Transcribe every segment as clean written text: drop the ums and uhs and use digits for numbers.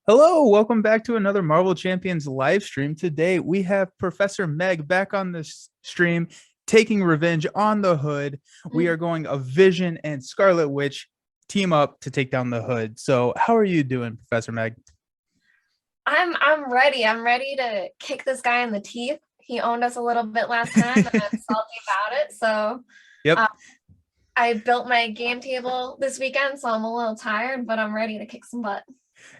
Hello, welcome back to another Marvel Champions live stream. Today we have Professor Meg back on the stream, taking revenge on the Hood. We are going a Vision and Scarlet Witch team up to take down the Hood. So, how are you doing, Professor Meg? I'm ready. I'm ready to kick this guy in the teeth. He owned us a little bit last time, and I'm salty about it. So uh, Yep. I built my game table this weekend, so I'm a little tired, but I'm ready to kick some butt.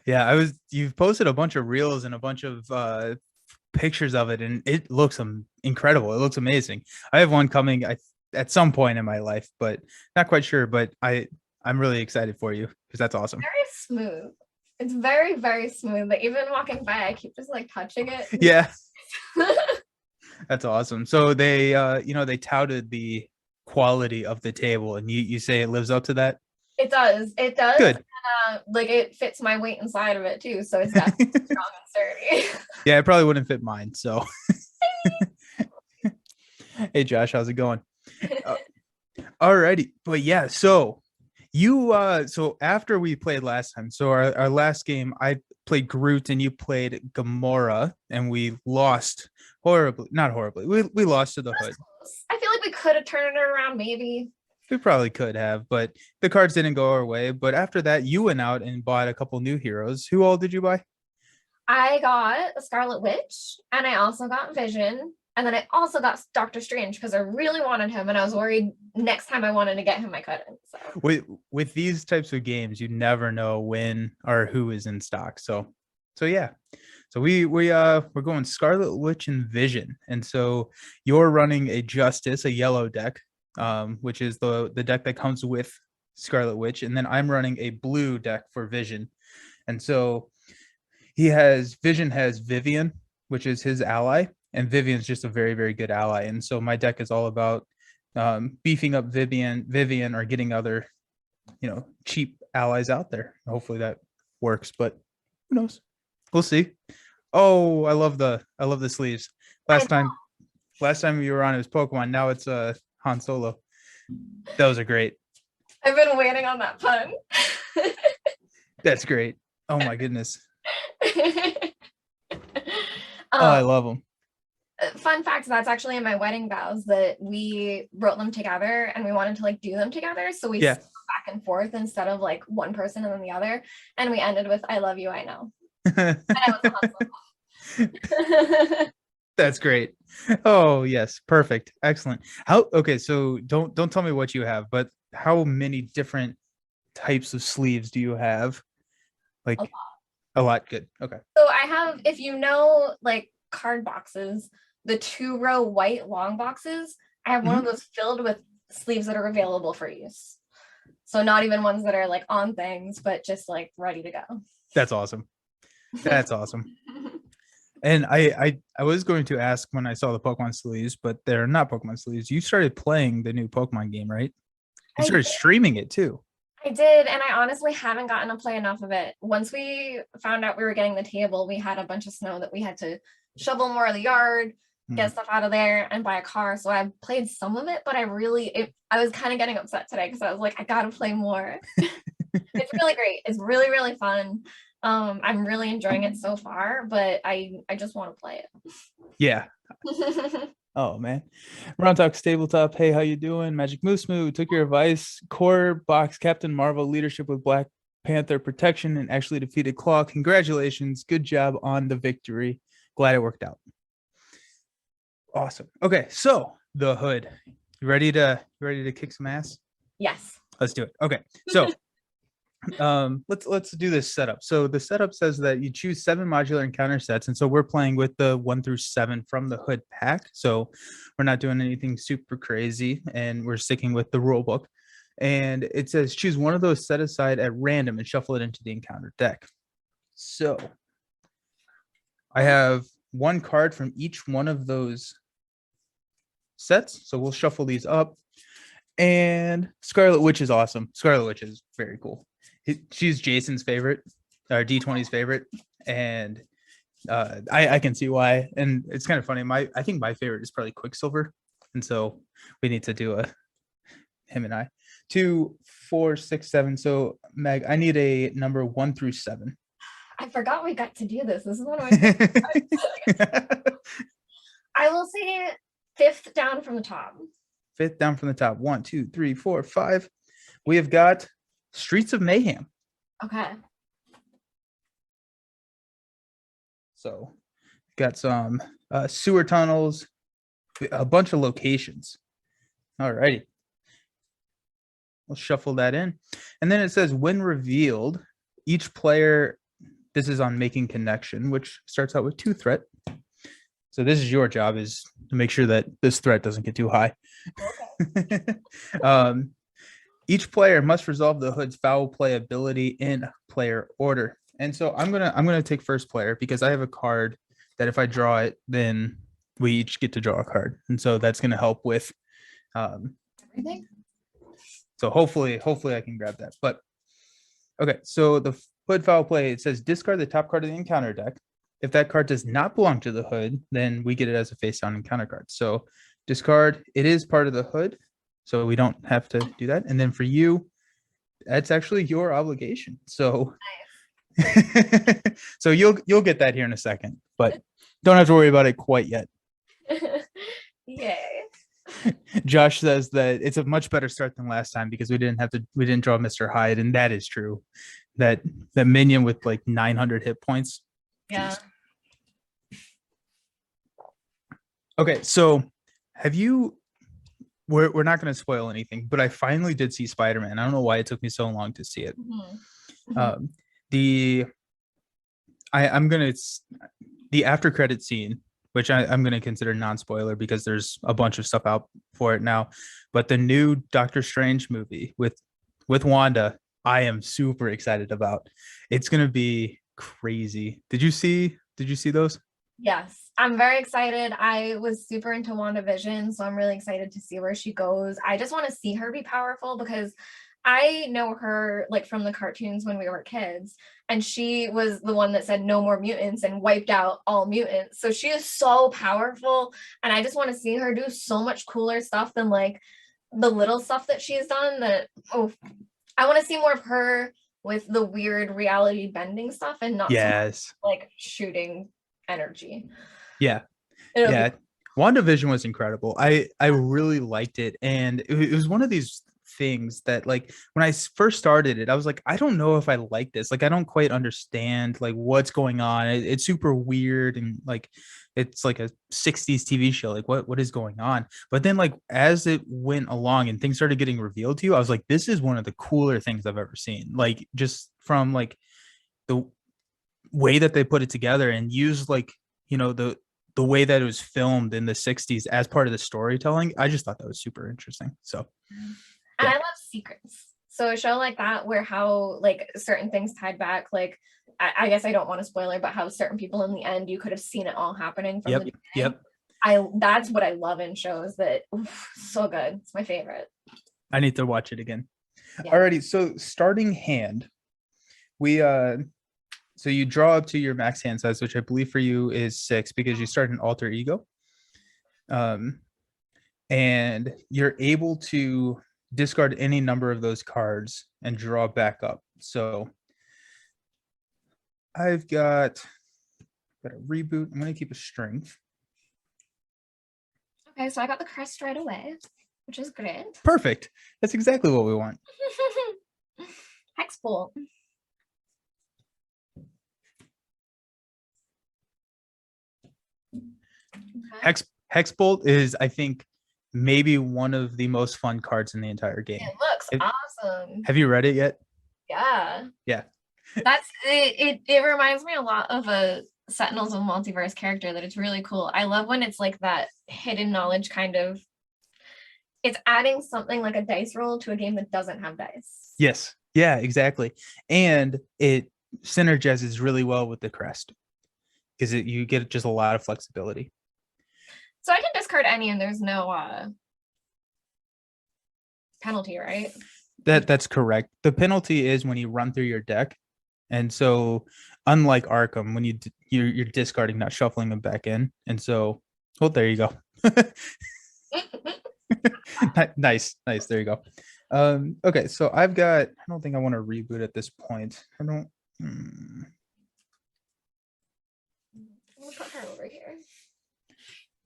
Yeah, you've posted a bunch of reels and a bunch of pictures of it, and it looks incredible. It looks amazing. I have one coming at some point in my life, but not quite sure. But I'm really excited for you because that's awesome. Very smooth. It's very, very smooth. But even walking by, I keep just like touching it. Yeah, that's awesome. So they touted the quality of the table, and you say it lives up to that. It does. It does. Good. Like it fits my weight inside of it too, so it's definitely strong and sturdy. Yeah, it probably wouldn't fit mine. So, hey Josh, how's it going? Uh, Alrighty, but yeah, so after we played last time, so our last game, I played Groot and you played Gamora, and we lost horribly. Not horribly. We lost to the Hood. I feel like we could have turned it around, maybe. We probably could have, but the cards didn't go our way. But after that, you went out and bought a couple new heroes. Who all did you buy? I got a Scarlet Witch, and I also got Vision, and then I also got Doctor Strange because I really wanted him, and I was worried next time I wanted to get him, I couldn't. So With these types of games, you never know when or who is in stock. So yeah. So we're going Scarlet Witch and Vision, and so you're running a Justice, a yellow deck, which is the deck that comes with Scarlet Witch, and then I'm running a blue deck for Vision, and so Vision has Vivian, which is his ally, and Vivian's just a very, very good ally. And so my deck is all about beefing up Vivian, or getting other, cheap allies out there. Hopefully that works, but who knows? We'll see. Oh, I love the sleeves. I Last time, last time you were on, it was Pokemon. Now it's Han Solo. Those are great. I've been waiting on that pun. That's great. Oh my goodness. Oh, I um, love them. Fun fact, that's actually in my wedding vows that we wrote them together and we wanted to like do them together. So we Yeah. back and forth instead of like one person and then the other. And we ended with I love you, I know. And I was That's great. Oh, yes. Perfect. Excellent. Okay, so don't tell me what you have, but how many different types of sleeves do you have? a Like lot. a lot. Good. Okay. So I have, if you know, like card boxes, the 2-row white long boxes, I have one of Mhm. those filled with sleeves that are available for use. So not even ones that are like on things, but just like ready to go. That's awesome. That's awesome. And I was going to ask when I saw the Pokemon sleeves, but they're not Pokemon sleeves. You started playing the new Pokemon game, right? You I started did, streaming it too. I did, and I honestly haven't gotten to play enough of it. Once we found out we were getting the table, we had a bunch of snow that we had to shovel more of the yard, Hmm. get stuff out of there, and buy a car. So I played some of it, but I was kind of getting upset today because I was like, I gotta play more. It's really great. It's really, really fun. I'm really enjoying it so far, but I just want to play Yeah. it. Oh man. Round Talks Tabletop. Hey, how you doing? Magic Moose Moo took your advice. Core box Captain Marvel leadership with Black Panther protection and actually defeated Claw. Congratulations. Good job on the victory. Glad it worked out. Awesome. Okay, so the Hood. You ready to kick some ass? Yes. Let's do it. Okay. So let's do this setup. So the setup says that you choose 7 modular encounter sets, and so we're playing with the 1 through 7 from the Hood pack. So we're not doing anything super crazy, and we're sticking with the rule book. And it says choose one of those set aside at random and shuffle it into the encounter deck. So I have one card from each one of those sets, so we'll shuffle these up. And Scarlet Witch is awesome. Scarlet Witch is very cool. She's Jason's favorite, or D20's favorite, and I can see why. And it's kind of funny. I think my favorite is probably Quicksilver, and so we need to do a him and I. 2, 4, 6, 7. So Meg, I need a number 1 through 7. I forgot we got to do this. This is one of my favorite. I will say fifth down from the top. Fifth down from the top. 1, 2, 3, 4, 5. We have got Streets of Mayhem. Okay. So got some sewer tunnels, a bunch of locations. All righty. We'll shuffle that in. And then it says, when revealed, each player, this is on making connection, which starts out with 2 threat. So this is your job, is to make sure that this threat doesn't get too high. Okay. Each player must resolve the hood's foul play ability in player order. And so I'm gonna take first player because I have a card that if I draw it, then we each get to draw a card. And so that's gonna help with Everything. So hopefully I can grab that. But okay, so the hood foul play, it says discard the top card of the encounter deck. If that card does not belong to the hood, then we get it as a face down encounter card. So discard, it is part of the hood, so we don't have to do that. And then for you, that's actually your obligation. So nice. So you'll get that here in a second, but don't have to worry about it quite yet. Yay. Josh says that it's a much better start than last time because we didn't draw Mr. Hyde, and that is true. That minion with like 900 hit points. Yeah. Jeez. Okay, so have you? We're not going to spoil anything, but I finally did see Spider-Man. I don't know why it took me so long to see it. Mm-hmm. I'm gonna the after credit scene, which I'm going to consider non-spoiler because there's a bunch of stuff out for it now. But the new Doctor Strange movie with Wanda, I am super excited about. It's going to be crazy. Did you see those? Yes, I'm very excited. I was super into WandaVision, so I'm really excited to see where she goes. I just want to see her be powerful because I know her like from the cartoons when we were kids, and she was the one that said no more mutants and wiped out all mutants. So she is so powerful, and I just want to see her do so much cooler stuff than like the little stuff that she's done. That I want to see more of her with the weird reality bending stuff and not so much, like shooting energy. Yeah. WandaVision was incredible. I really liked it, and it was one of these things that like when I first started it, I was like, I don't know if I like this. Like I don't quite understand like what's going on. It's super weird, and like it's like a 60s TV show. Like what is going on? But then like as it went along and things started getting revealed to you, I was like, this is one of the cooler things I've ever seen. Like just from like the way that they put it together and use like, you know, the way that it was filmed in the 60s as part of the storytelling. I just thought that was super interesting. So and I love secrets. So a show like that where how like certain things tied back, like I guess I don't want to spoil it, but how certain people in the end you could have seen it all happening from the beginning. That's what I love in shows. That so good. It's my favorite. I need to watch it again. Alrighty, so starting hand, we so you draw up to your max hand size, which I believe for you is 6 because you start an alter ego. And you're able to discard any number of those cards and draw back up. So I've got a reboot. I'm going to keep a strength. Okay, so I got the crest right away, which is great. Perfect. That's exactly what we want. Hexbolt. Okay. Hexbolt is, I think, maybe one of the most fun cards in the entire game. It looks awesome. Have you read it yet? Yeah. Yeah. That's it. It reminds me a lot of a Sentinels of Multiverse character that it's really cool. I love when it's like that hidden knowledge kind of. It's adding something like a dice roll to a game that doesn't have dice. Yes. Yeah, exactly. And it synergizes really well with the crest because you get just a lot of flexibility. So I can discard any and there's no penalty, right? That's correct. The penalty is when you run through your deck. And so unlike Arkham, when you're discarding, not shuffling them back in. And so, well, there you go. Nice. There you go. Okay, so I don't think I want to reboot at this point. I don't. We'll put her over here.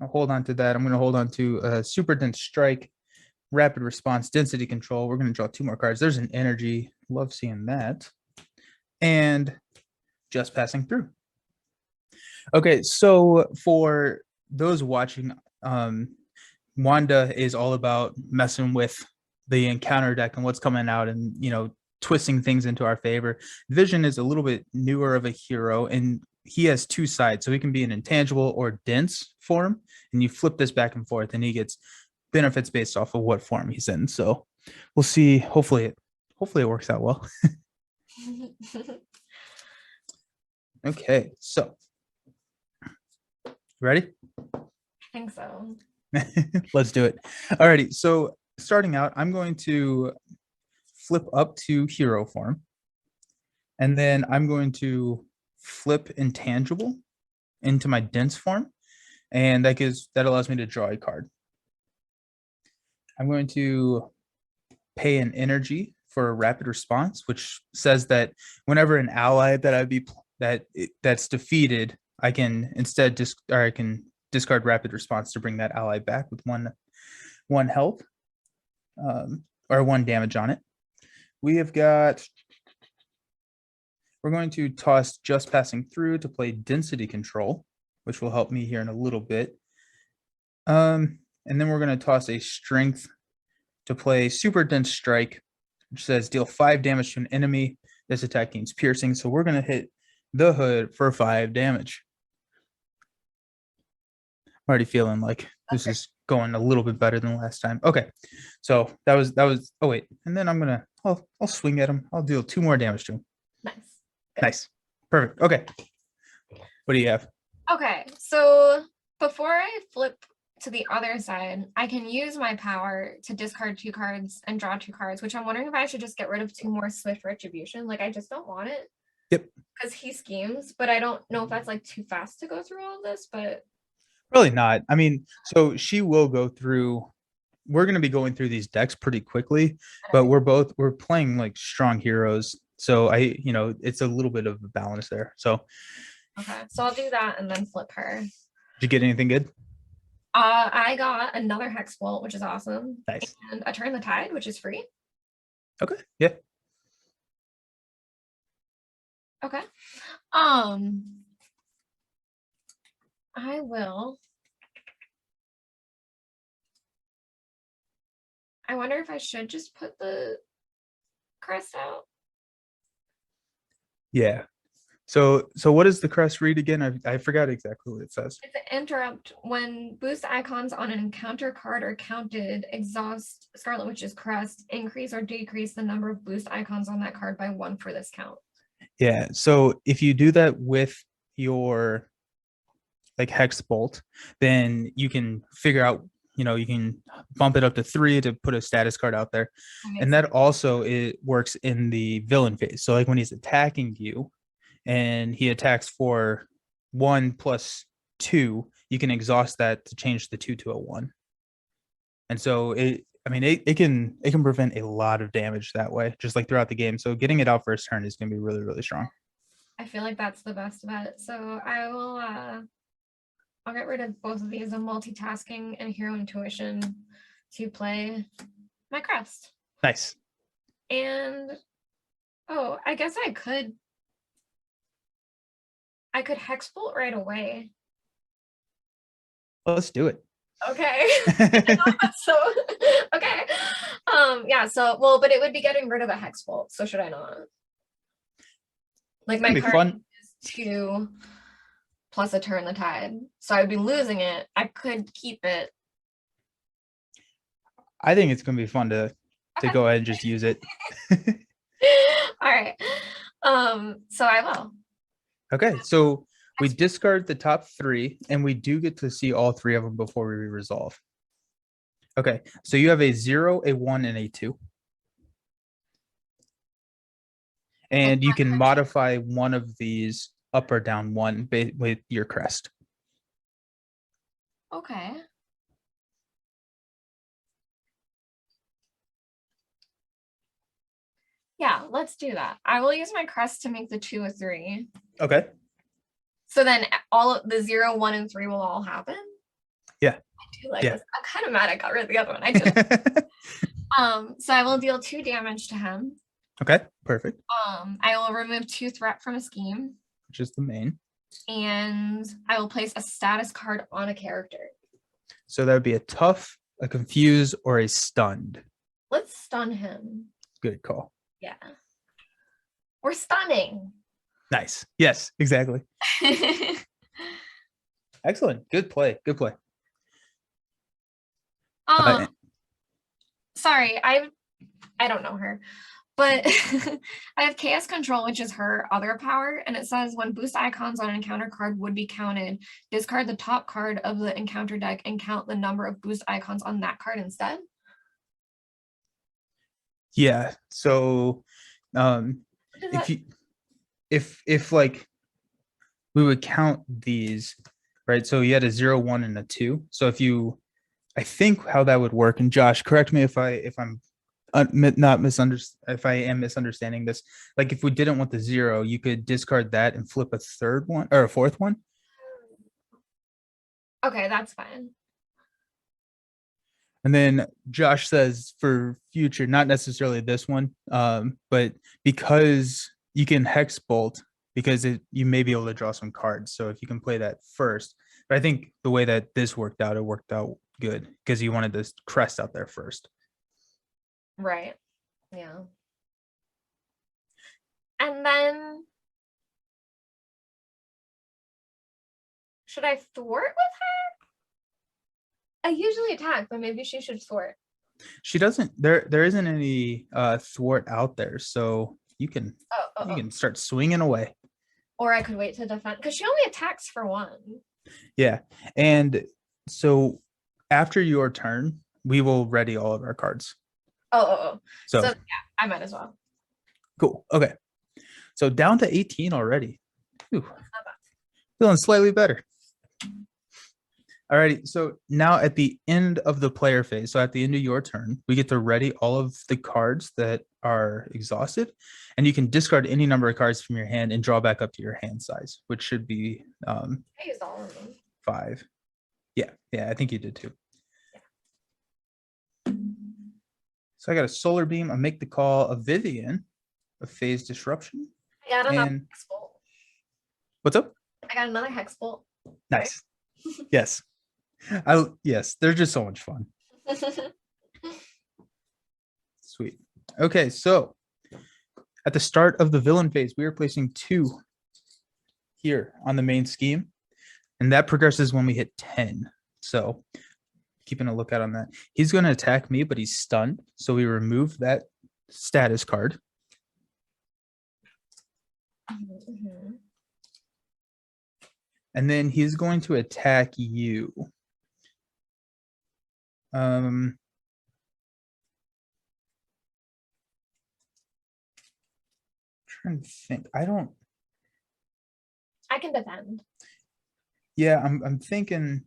I'll hold on to that. I'm going to hold on to Super Dense Strike, Rapid Response, Density Control. We're going to draw 2 more cards. There's an Energy. Love seeing that. And Just Passing Through. Okay, so for those watching, Wanda is all about messing with the encounter deck and what's coming out and, twisting things into our favor. Vision is a little bit newer of a hero, and he has 2 sides. So he can be an intangible or dense form, and you flip this back and forth, and he gets benefits based off of what form he's in. So we'll see. Hopefully it works out well. Okay, so ready? I think so. Let's do it. Alrighty, so starting out, I'm going to flip up to hero form, and then I'm going to flip intangible into my dense form, and that allows me to draw a card. I'm going to pay an energy for a rapid response, which says that whenever an ally that's defeated, I can instead discard rapid response to bring that ally back with one health, or 1 damage on it. We're going to toss Just Passing Through to play Density Control, which will help me here in a little bit. And then we're going to toss a Strength to play Super Dense Strike, which says deal 5 damage to an enemy. This attack gains piercing, so we're going to hit the hood for 5 damage. I'm already feeling like this is going a little bit better than last time. Okay, so that was. Oh wait, and then I'll swing at him. I'll deal 2 more damage to him. Nice. Good. Nice, perfect. Okay, what do you have? Okay, so before I flip to the other side, I can use my power to discard 2 cards and draw 2 cards, which I'm wondering if I should just get rid of 2 more Swift Retribution. Like, I just don't want it. Yep. Because he schemes, but I don't know if that's like too fast to go through all of this, but Really not. I mean, so she will go through. We're going to be going through these decks pretty quickly, but we're playing like strong heroes. So it's a little bit of a balance there. So okay, so I'll do that and then flip her. did you get anything good? I got another Hex Bolt, which is awesome. Nice. And a Turn the Tide, which is free. Okay. Yeah. Okay. I will. I wonder if I should just put the crest out. Yeah. So what does the crest read again? I forgot exactly what it says. It's an interrupt. When boost icons on an encounter card are counted, exhaust Scarlet Witch's crest, increase or decrease the number of boost icons on that card by 1 for this count. Yeah. So if you do that with your like Hex Bolt, then you can figure out, you can bump it up to 3 to put a status card out there. And that also works in the villain phase. So like when he's attacking you and he attacks for 1 plus 2, you can exhaust that to change the 2 to a 1. And so it can prevent a lot of damage that way, just like throughout the game. So getting it out first turn is going to be really, really strong. I feel like that's the best bet. So I'll get rid of both of these, multitasking and hero intuition, to play my crest. Nice. And I guess I could Hex Bolt right away. Well, let's do it. Okay. So okay. Yeah, so but it would be getting rid of a Hex Bolt, so should I not? Like my card is 2 plus a Turn the Tide, so I'd be losing it. I could keep it. I think it's gonna be fun to go ahead and just use it. All right. So I will. Okay, so we discard the top 3, and we do get to see all 3 of them before we resolve. Okay, so you have a 0, a 1, and a 2. And you can modify one of these up or down 1 with your crest. Okay. Yeah, let's do that. I will use my crest to make the 2 a 3. Okay. So then all of the 0, 1, and 3 will all happen? Yeah. I do like Yeah. this. I'm kind of mad I got rid of the other one. I did. So I will deal 2 damage to him. Okay, perfect. I will remove 2 threat from a scheme. Which is the main. And I will place a status card on a character. So that would be a tough, a confused, or a stunned. Let's stun him. Good call. Yeah. We're stunning. Nice. Yes, exactly. Excellent. Good play. Good play. Sorry, I don't know her, but I have Chaos Control, which is her other power, and it says when boost icons on an encounter card would be counted, discard the top card of the encounter deck and count the number of boost icons on that card instead. Yeah. So if like we would count these, right? So you had a 0, 1, and a 2. So I think how that would work, and Josh, correct me if I'm not if I am misunderstanding this. Like if we didn't want the 0, you could discard that and flip a third one or a fourth one. Okay, that's fine. And then Josh says for future, not necessarily this one, but because you can hex bolt, because you may be able to draw some cards. So if you can play that first, but I think the way that this worked out, it worked out good because you wanted this crest out there first. Right. Yeah. And then should I thwart with her? I usually attack, but maybe she should thwart. She doesn't. There isn't any thwart out there, so you can you can start swinging away. Or I could wait to defend because she only attacks for 1. Yeah, and so after your turn, we will ready all of our cards. So yeah, I might as well. Cool. Okay, so down to 18 already. Whew. Feeling slightly better. Alrighty, so now at the end of the player phase, so at the end of your turn, we get to ready all of the cards that are exhausted, and you can discard any number of cards from your hand and draw back up to your hand size, which should be I used all of them. 5. Yeah, I think you did too. Yeah. So I got a Solar Beam, a Make the Call, a Vivian, a Phase Disruption. I got another Hex Bolt. What's up? I got another Hex Bolt. Nice. Yes. Yes, they're just so much fun. Sweet. Okay, so at the start of the villain phase, we are placing 2 here on the main scheme, and that progresses when we hit 10. So keeping a lookout on that. He's going to attack me, but he's stunned, so we remove that status card. And then he's going to attack you. Trying to think. I can defend. Yeah, I'm thinking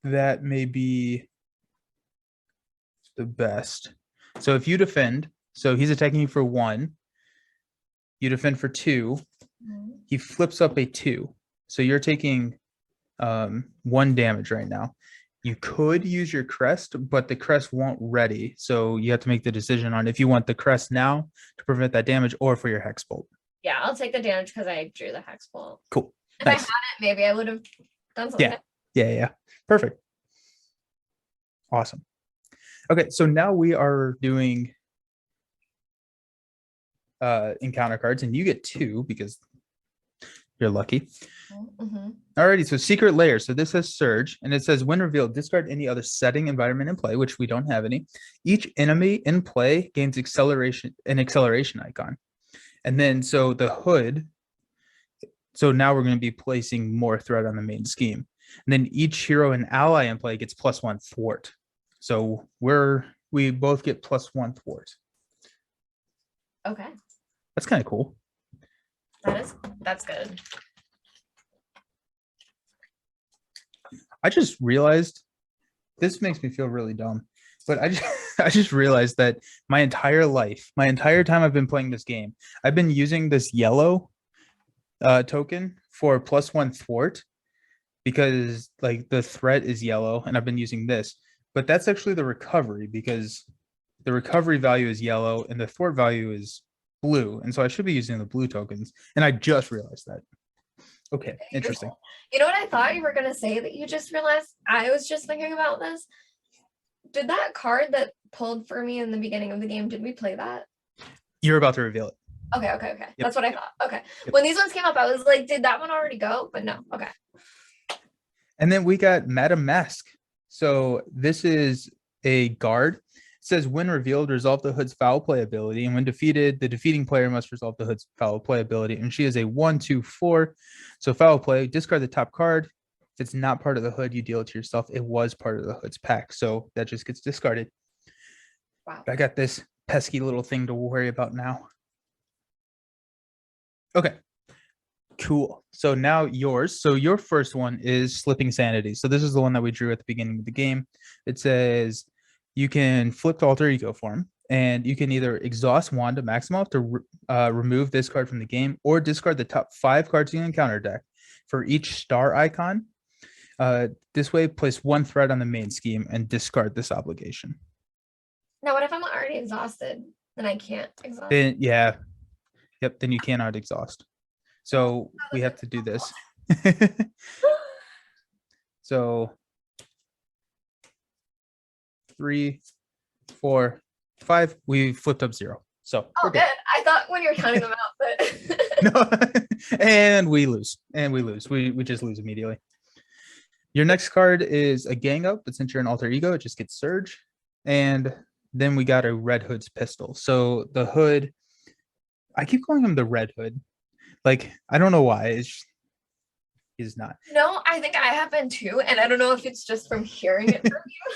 that may be the best. So if you defend, so he's attacking you for 1, you defend for 2, he flips up a 2. So you're taking 1 damage right now. You could use your crest, but the crest won't ready. So you have to make the decision on if you want the crest now to prevent that damage or for your Hex Bolt. Yeah, I'll take the damage because I drew the Hex Bolt. Cool. If nice. I had it, maybe I would have done something. Yeah. Perfect. Awesome. Okay, so now we are doing encounter cards, and you get 2 because you're lucky. Alrighty, so Secret Lair. So this has Surge, and it says when revealed, discard any other setting, environment in play, which we don't have any. Each enemy in play gains an acceleration icon. And then so the hood. So now we're going to be placing more threat on the main scheme. And then each hero and ally in play gets +1 thwart. So we both get +1 thwart. Okay. That's kind of cool. That's good. I just realized this makes me feel really dumb, but I just realized that my entire time I've been playing this game, I've been using this yellow token for +1 thwart because like the threat is yellow and I've been using this, but that's actually the recovery because the recovery value is yellow and the thwart value is blue. And so I should be using the blue tokens. And I just realized that. Okay, interesting. You know what I thought you were going to say that you just realized? I was just thinking about this. Did that card that pulled for me in the beginning of the game, did we play that? You're about to reveal it. Okay. Yep. That's what I thought. Okay. Yep. When these ones came up, I was like, did that one already go? But no. Okay. And then we got Madame Mask. So this is a guard. It says when revealed, resolve the hood's foul play ability. And when defeated, the defeating player must resolve the hood's foul play ability. And she is a 1/2/4. So foul play, discard the top card. If it's not part of the hood, you deal it to yourself. It was part of the hood's pack. So that just gets discarded. Wow. I got this pesky little thing to worry about now. Okay. Cool. So now yours. So your first one is Slipping Sanity. So this is the one that we drew at the beginning of the game. It says you can flip to alter ego form, and you can either exhaust Wanda Maximoff to remove this card from the game, or discard the top 5 cards in your encounter deck. For each star icon, this way, place 1 threat on the main scheme and discard this obligation. Now, what if I'm already exhausted? Then I can't exhaust. Then yeah, yep. Then you cannot exhaust. So we have to do this. So 3, 4, 5. We flipped up 0. So oh, good. I thought when you were counting them out, but no. And we lose. We just lose immediately. Your next card is a gang up, but since you're an alter ego, it just gets Surge. And then we got a Red Hood's pistol. So the hood, I keep calling him the Red Hood. Like, I don't know why. He's not. No, I think I have been too. And I don't know if it's just from hearing it from you.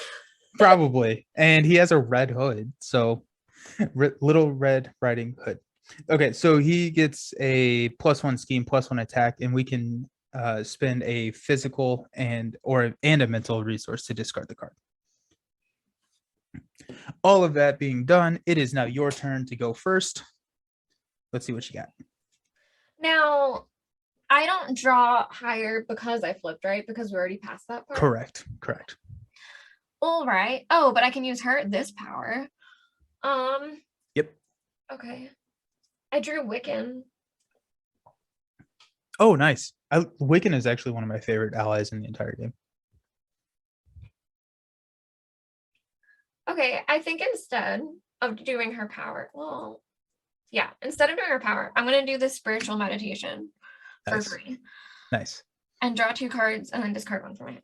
Probably. And he has a red hood. So Little Red Riding Hood. Okay, so he gets a +1 scheme, +1 attack, and we can spend a physical and a mental resource to discard the card. All of that being done, it is now your turn to go first. Let's see what you got. Now, I don't draw higher because I flipped, right? Because we already passed that part. Correct. All right. Oh, but I can use this power. Yep. Okay. I drew Wiccan. Oh, nice. Wiccan is actually one of my favorite allies in the entire game. Okay, I think instead of doing her power, instead of doing her power, I'm going to do this spiritual meditation for free. Nice. And draw 2 cards and then discard 1 from my hand.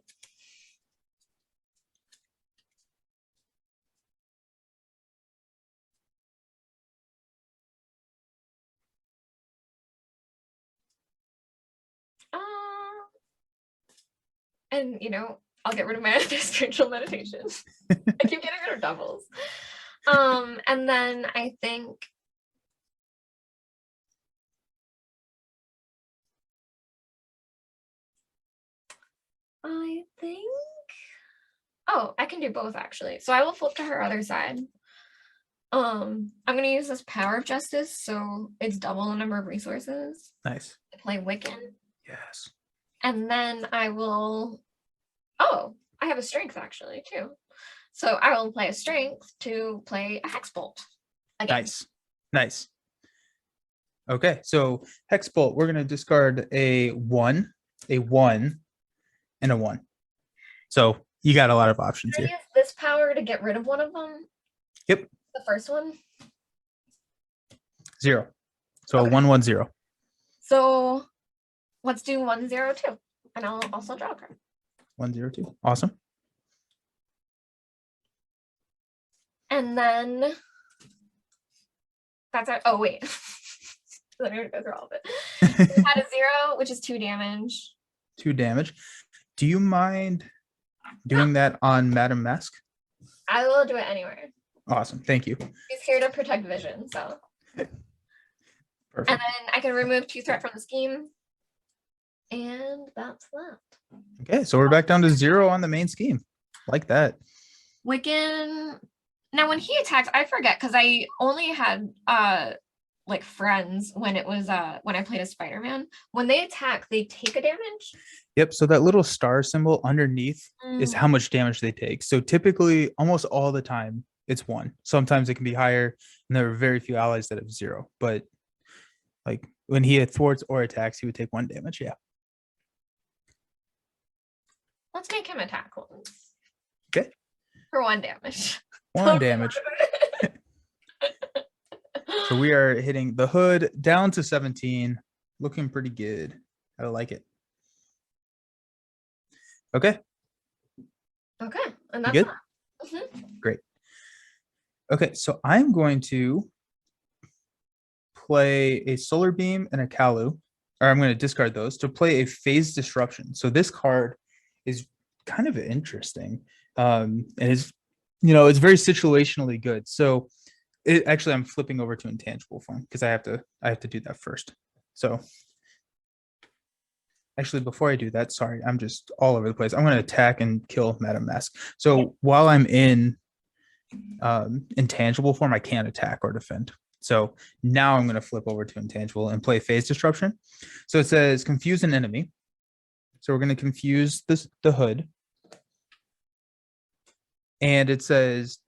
And I'll get rid of my other spiritual meditation. I keep getting rid of doubles. And then I think I can do both actually. So I will flip to her other side. I'm gonna use this Power of Justice, so it's double the number of resources. Nice. To play Wiccan. Yes. And then I will I have a strength actually too. So I will play a strength to play a Hex Bolt again. Nice. Okay, so Hex Bolt, we're gonna discard a 1, and a 1. So you got a lot of options Can I here. use this power to get rid of one of them? Yep. The first one? 0. So okay. 1/1/0. So let's do 1/0/2. And I'll also draw a card. 1/0/2. Awesome. And then that's our, wait. Let me go through all of it. We had a 0, which is 2 damage. 2 damage. Do you mind doing that on Madame Mask? I will do it anywhere. Awesome. Thank you. He's here to protect Vision, so. Perfect. And then I can remove 2 threat from the scheme. And that's that. Okay, so we're back down to 0 on the main scheme. Like that. Wiccan. Now, when he attacks, I forget because I only had like friends when it was when I played as Spider-Man. When they attack, they take a damage. Yep. So that little star symbol underneath is how much damage they take. So typically, almost all the time, it's 1. Sometimes it can be higher, and there are very few allies that have 0. But like when he thwarts or attacks, he would take 1 damage. Yeah. Let's make him attack once. Okay. For 1 damage. 1 damage. So we are hitting the hood down to 17. Looking pretty good. I like it. Okay. Okay. And You that's good? Great. Okay, so I'm going to play a solar beam and a Kalu, or I'm going to discard those to play a phase disruption. So this card is kind of interesting. And it's, it's very situationally good. So actually I'm flipping over to intangible form because I have to do that first. So actually, before I do that, sorry, I'm just all over the place. I'm going to attack and kill Madam Mask. So while I'm in intangible form, I can't attack or defend. So now I'm going to flip over to intangible and play phase disruption. So it says confuse an enemy. So we're going to confuse the hood. And it says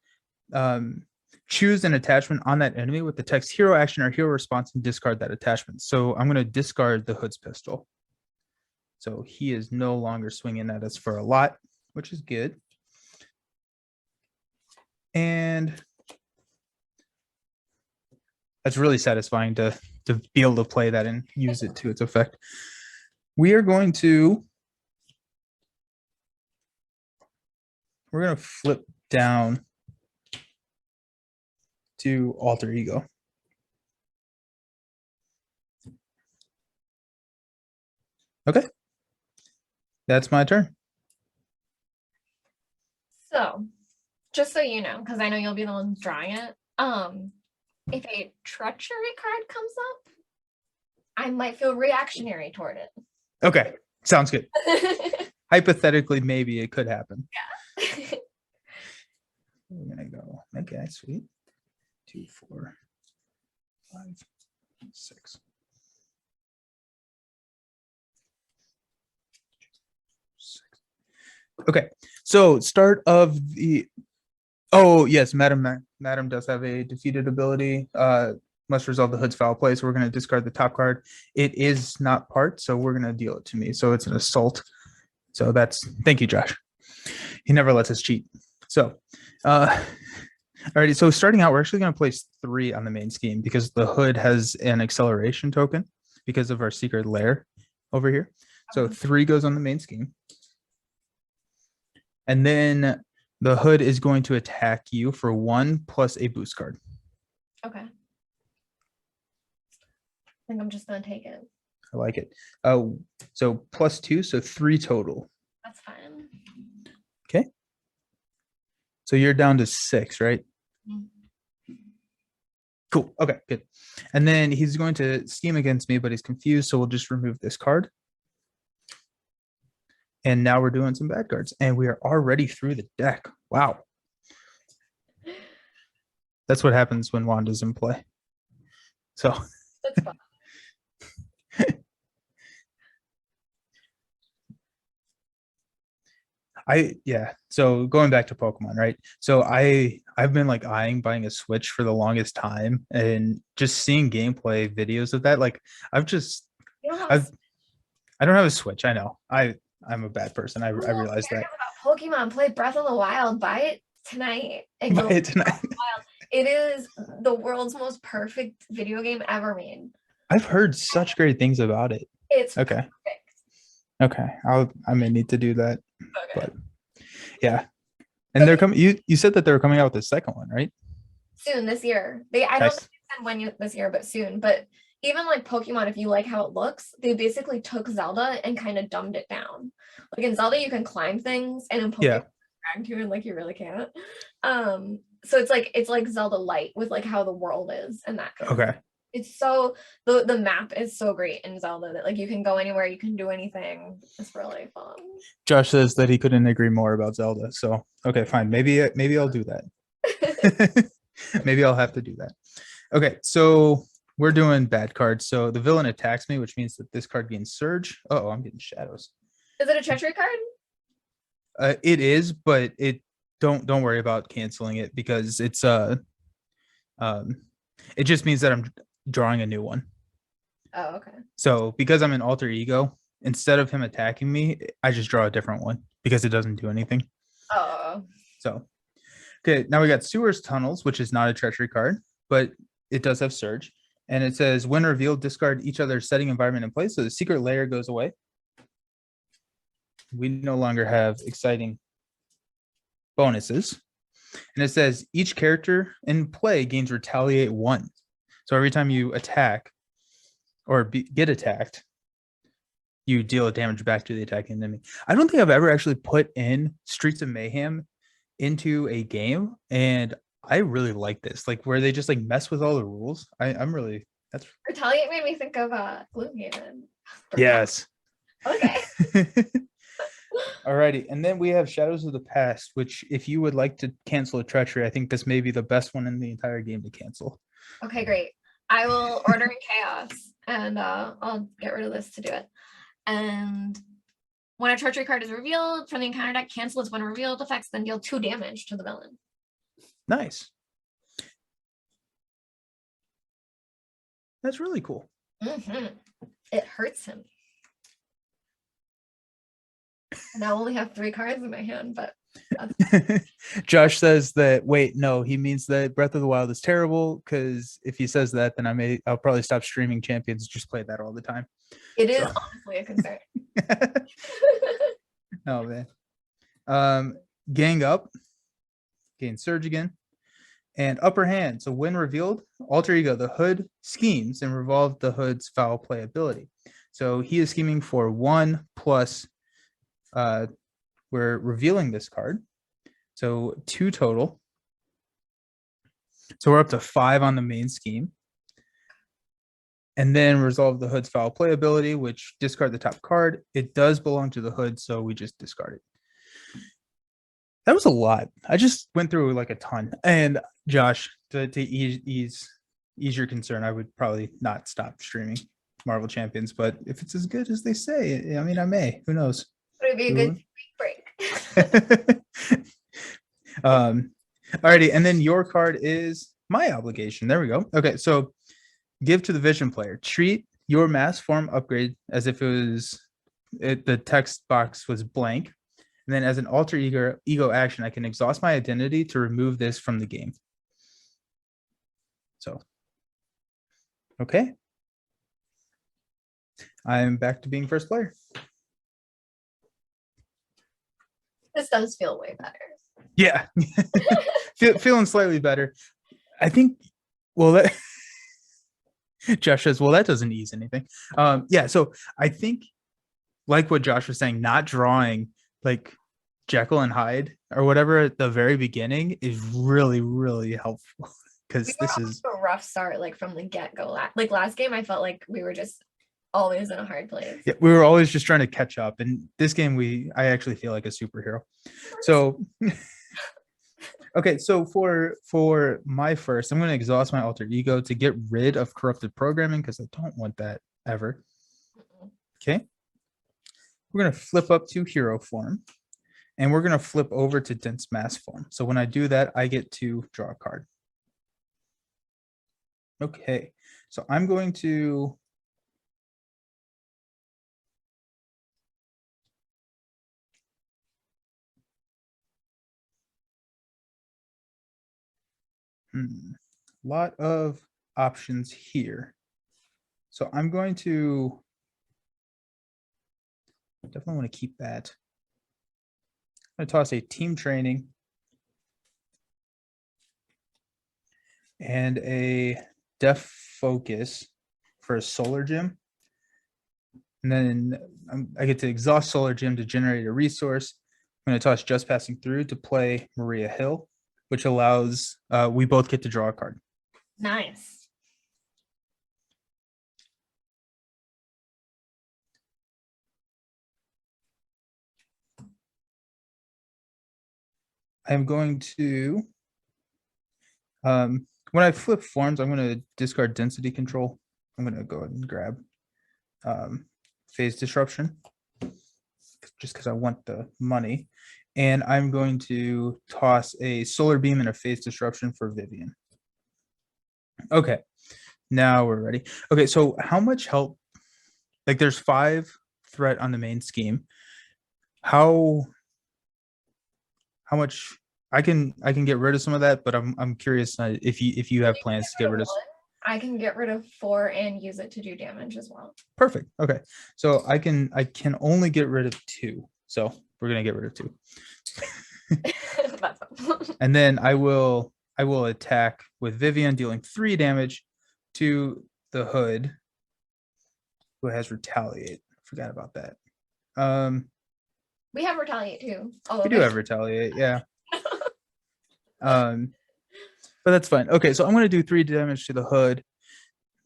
choose an attachment on that enemy with the text hero action or hero response and discard that attachment. So I'm going to discard the hood's pistol. So he is no longer swinging at us for a lot, which is good. And that's really satisfying to be able to play that and use it to its effect. We are going to, we're going to flip down to alter ego. Okay. That's my turn. So, just so you know, because I know you'll be the one drawing it, if a treachery card comes up, I might feel reactionary toward it. Okay, sounds good. Hypothetically, maybe it could happen. Yeah. We're gonna go. Okay, sweet. 2, 4, 5, 6. Okay, so start of the. Oh yes, Madam does have a defeated ability. Must resolve the hood's foul play. So we're going to discard the top card. It is not part, so we're going to deal it to me. So it's an assault. So that's thank you, Josh. He never lets us cheat. So, alrighty. So starting out, we're actually going to place 3 on the main scheme because the hood has an acceleration token because of our secret lair over here. So 3 goes on the main scheme. And then the hood is going to attack you for 1 plus a boost card. Okay. I think I'm just going to take it. I like it. So plus 2, so 3 total. That's fine. Okay. So you're down to 6, right? Mm-hmm. Cool. Okay, good. And then he's going to scheme against me, but he's confused. So we'll just remove this card. And now we're doing some bad cards. And we are already through the deck. Wow. That's what happens when Wanda's in play. So that's fun. So going back to Pokemon, right? So I've been like eyeing buying a Switch for the longest time and just seeing gameplay videos of that. Like I don't have a Switch. I know. I'm a bad person. I realize that. About Pokemon, play Breath of the Wild. Buy it tonight. Buy it tonight. It is the world's most perfect video game ever made. I've heard such great things about it. It's okay. Perfect. Okay. I may need to do that. Okay. But yeah. And they're coming. You said that they were coming out with the second one, right? Soon this year. I don't know when this year, but soon. But even like Pokemon, if you like how it looks, they basically took Zelda and kind of dumbed it down. Like in Zelda, you can climb things, and in Pokemon, drag to and like you really can't. So it's like Zelda Light with like how the world is and that. Okay. It's so the map is so great in Zelda that like you can go anywhere, you can do anything. It's really fun. Josh says that he couldn't agree more about Zelda. So okay, fine. Maybe I'll do that. Maybe I'll have to do that. Okay, so we're doing bad cards. So the villain attacks me, which means that this card gains surge. Oh, I'm getting shadows. Is it a treachery card? It is, but it don't worry about canceling it because it's um it just means that I'm drawing a new one. Oh, okay. So because I'm an alter ego, instead of him attacking me, I just draw a different one because it doesn't do anything. Oh. So okay, now we got sewers tunnels, which is not a treachery card, but it does have surge. And it says when revealed, discard each other's setting environment in place. So the secret layer goes away. We no longer have exciting bonuses. And it says each character in play gains retaliate 1. So every time you attack or get attacked, you deal damage back to the attacking enemy. I don't think I've ever actually put in Streets of Mayhem into a game, and I really like this, like where they just like mess with all the rules. I'm really that's Retaliate made me think of Gloomhaven. yes. Okay. Alrighty, and then we have Shadows of the Past, which if you would like to cancel a treachery, I think this may be the best one in the entire game to cancel. Okay, great. I will order in chaos and I'll get rid of this to do it. And when a treachery card is revealed from the encounter deck, cancel its when revealed effects, then deal 2 damage to the villain. Nice. That's really cool. It hurts him. And I only have 3 cards in my hand, but Josh says that wait, no, he means that Breath of the Wild is terrible, because if he says that, then I'll probably stop streaming Champions, just play that all the time. it is honestly a concern. Oh man. Gang up, gain surge again, and upper hand. So when revealed, alter ego, the hood schemes and revolve the hood's foul play ability. So he is scheming for 1 plus we're revealing this card. So 2 total. So we're up to 5 on the main scheme. And then resolve the hood's foul play ability, which discard the top card. It does belong to the hood, so we just discard it. That was a lot. I just went through like a ton. And Josh, to ease your concern, I would probably not stop streaming Marvel Champions, but if it's as good as they say, I mean, I may. Who knows? Would it be a good break? Alrighty, and then your card is my obligation. There we go. Okay, so give to the vision player. Treat your mass form upgrade as if the text box was blank. And then as an alter ego action, I can exhaust my identity to remove this from the game. So, okay. I'm back to being first player. This does feel way better. Yeah. Feeling slightly better. I think, well, that Josh says, well, that doesn't ease anything. Yeah, so I think like what Josh was saying, not drawing like Jekyll and Hyde or whatever at the very beginning is really, really helpful, because this is a rough start, like from the get-go. Like last game, I felt like we were just always in a hard place. Yeah, we were always just trying to catch up. And this game, I actually feel like a superhero. So okay, so for my first, I'm going to exhaust my alter ego to get rid of corrupted programming, because I don't want that ever. Okay. We're going to flip up to hero form, and we're going to flip over to dense mass form. So when I do that, I get to draw a card. Okay, so I'm going to lot of options here. So I'm going to definitely want to keep that. I'm going to toss a team training and a def focus for a solar gym. And then I get to exhaust solar gym to generate a resource. I'm going to toss just passing through to play Maria Hill, which allows we both get to draw a card. Nice. I'm going to When I flip forms, I'm going to discard density control. I'm going to go ahead and grab phase disruption just because I want the money. And I'm going to toss a solar beam and a phase disruption for Vivian. Okay, now we're ready. Okay, so how much help? Like there's 5 threat on the main scheme. How much I can get rid of some of that, but I'm curious if you have plans to get rid of. I can get rid of 4 and use it to do damage as well. Perfect. Okay, so I can only get rid of 2. So we're gonna get rid of 2. And then I will attack with Vivian, dealing 3 damage to the hood, who has retaliate. Forgot about that. We have retaliate too. We do have retaliate, yeah. But that's fine. Okay, so I'm going to do 3 damage to the hood.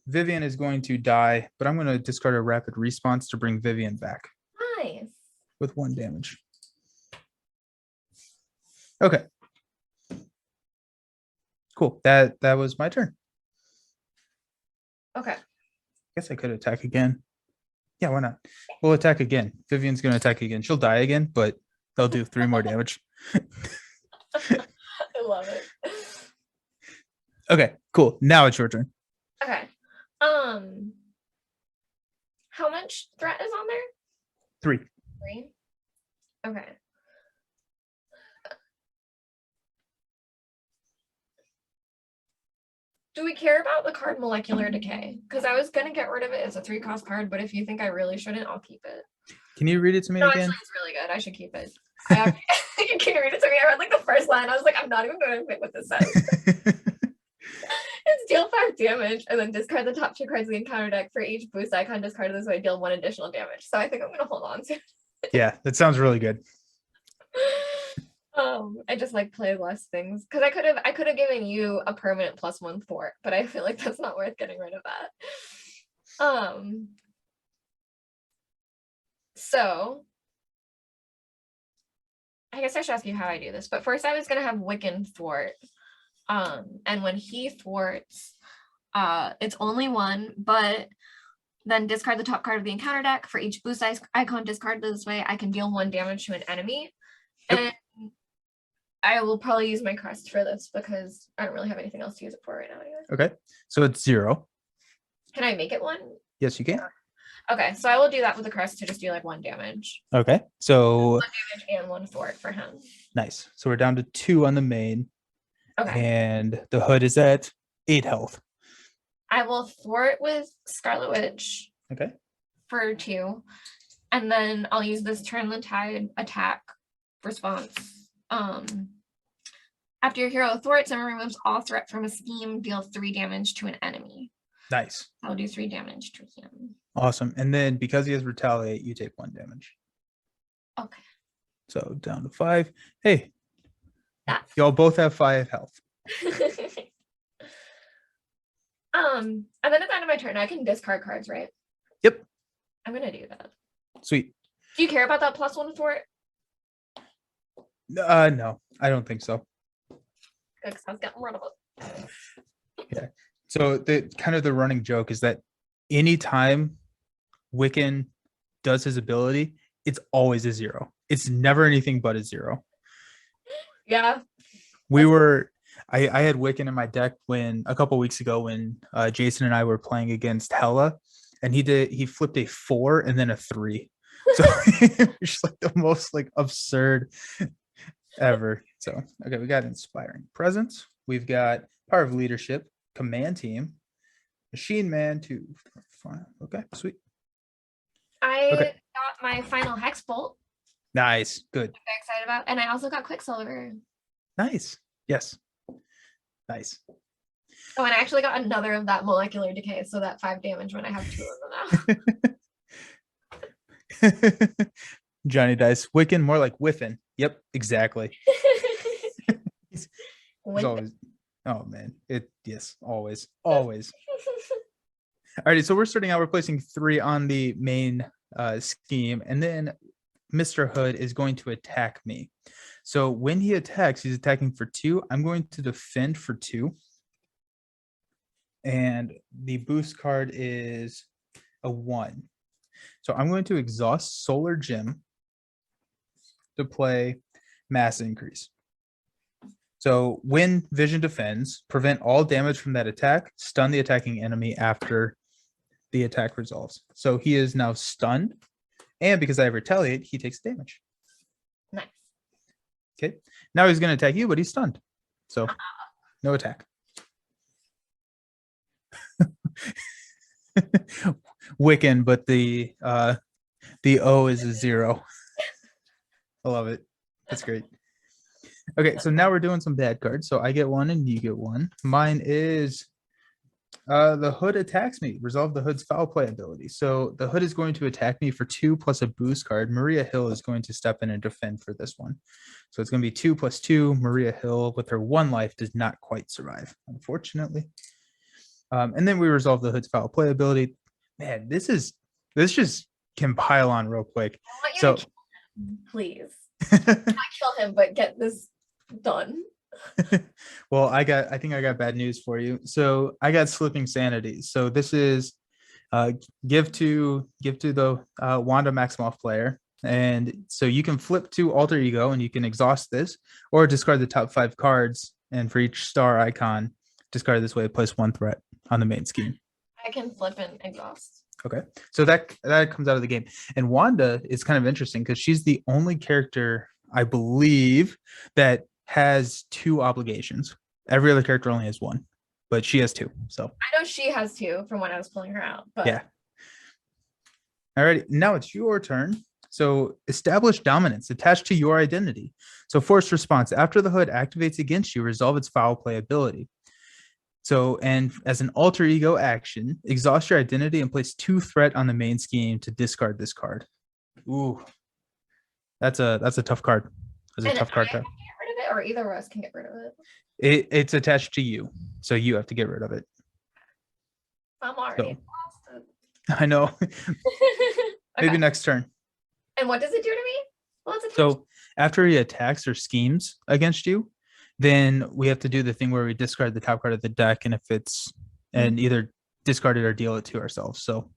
Vivian is going to die, but I'm going to discard a rapid response to bring Vivian back. Nice. With 1 damage. Okay. Cool. That was my turn. Okay. I guess I could attack again. Yeah, why not? We'll attack again. Vivian's going to attack again. She'll die again, but they'll do 3 more damage. I love it. Okay, cool. Now it's your turn. Okay. How much threat is on there? 3. 3? Okay. Do we care about the card Molecular Decay? Because I was going to get rid of it as a 3-cost card, but if you think I really shouldn't, I'll keep it. Can you read it to me no, again? Actually, it's really good. I should keep it. Can you read it to me? I read like the first line. I was like, I'm not even going to admit what this says. It's deal 5 damage and then discard the top 2 cards of the encounter deck. For each boost icon discarded this way, deal 1 additional damage. So I think I'm going to hold on to it. Yeah, that sounds really good. I just like play less things because I could have given you a permanent +1 thwart, but I feel like that's not worth getting rid of that. So I guess I should ask you how I do this, but first I was gonna have Wiccan thwart. And when he thwarts, it's only 1, but then discard the top card of the encounter deck. For each boost icon discarded this way, I can deal 1 damage to an enemy. Yep. And I will probably use my crest for this because I don't really have anything else to use it for right now anyway. Okay, so it's 0. Can I make it 1? Yes, you can. Okay, so I will do that with the crest to just do like 1 damage. Okay, so 1 damage and 1 thwart for him. Nice. So we're down to 2 on the main. Okay. And the hood is at 8 health. I will thwart with Scarlet Witch. Okay. For 2. And then I'll use this Turn the Tide attack response. After your hero thwarts and removes all threat from a scheme, deal 3 damage to an enemy. Nice. I'll do 3 damage to him. Awesome. And then because he has retaliate, you take 1 damage. Okay. So down to 5. Hey, y'all both have 5 health. And then at the end of my turn, I can discard cards, right? Yep. I'm gonna do that. Sweet. Do you care about that +1 thwart? No, I don't think so. Good, because I was getting rid of it. Yeah. So the running joke is that anytime Wiccan does his ability, it's always a 0. It's never anything but a 0. Yeah. I had Wiccan in my deck when a couple weeks ago when Jason and I were playing against Hella, and he flipped a 4 and then a 3. So it's like the most like absurd ever. So okay, we got Inspiring Presence. We've got Power of Leadership, Command Team, Machine Man 2. Okay, sweet. I got my final Hex Bolt. Nice, good. I'm very excited about, and I also got Quicksilver. Nice. Yes. Nice. Oh, and I actually got another of that Molecular Decay, so that 5 damage when I have 2 of them now. Johnny Dice. Wiccan, more like Whiffin. Yep, exactly. he's always, oh man. Yes, always. Always. Alrighty, so we're starting out. We're placing 3 on the main scheme, and then Mr. Hood is going to attack me. So when he attacks, he's attacking for 2. I'm going to defend for 2. and the boost card is a 1. So I'm going to exhaust Solar Gem to play Mass Increase. So when Vision defends, prevent all damage from that attack, stun the attacking enemy after the attack resolves. So he is now stunned, and because I retaliate, he takes damage. Nice. Okay. Now he's going to attack you, but he's stunned. So no attack. Wiccan, but the O is a 0. I love it. That's great. Okay, so now we're doing some bad cards. So I get 1 and you get 1. Mine is the Hood attacks me. Resolve the Hood's foul play ability. So the Hood is going to attack me for 2 plus a boost card. Maria Hill is going to step in and defend for this one. So it's going to be 2 plus 2. Maria Hill, with her 1 life, does not quite survive, unfortunately. And then we resolve the Hood's foul play ability. Man, this just can pile on real quick. I want you So to kill him, please. Not kill him, but get this done. well, I think I got bad news for you. So I got Slipping Sanity. So this is give to the Wanda Maximoff player. And so you can flip to Alter Ego and you can exhaust this or discard the top 5 cards. And for each star icon, discard this way, place 1 threat on the main scheme. I can flip and exhaust. Okay. So that comes out of the game. And Wanda is kind of interesting because she's the only character, I believe, that has 2 obligations. Every other character only has 1, but she has 2. So I know she has 2 from when I was pulling her out, but yeah. All right. Now it's your turn. So establish dominance attached to your identity. So forced response. After the Hood activates against you, resolve its foul play ability. So, and as an alter ego action, exhaust your identity and place 2 threat on the main scheme to discard this card. Ooh, that's a tough card. That's a and tough card. I can get rid of it, or either of us can get rid of it. It's attached to you, so you have to get rid of it. I'm already exhausted. I know. Maybe Okay. next turn. And what does it do to me? Well, it's attached. So after he attacks or schemes against you, then we have to do the thing where we discard the top card of the deck, and if it's and either discard it or deal it to ourselves. So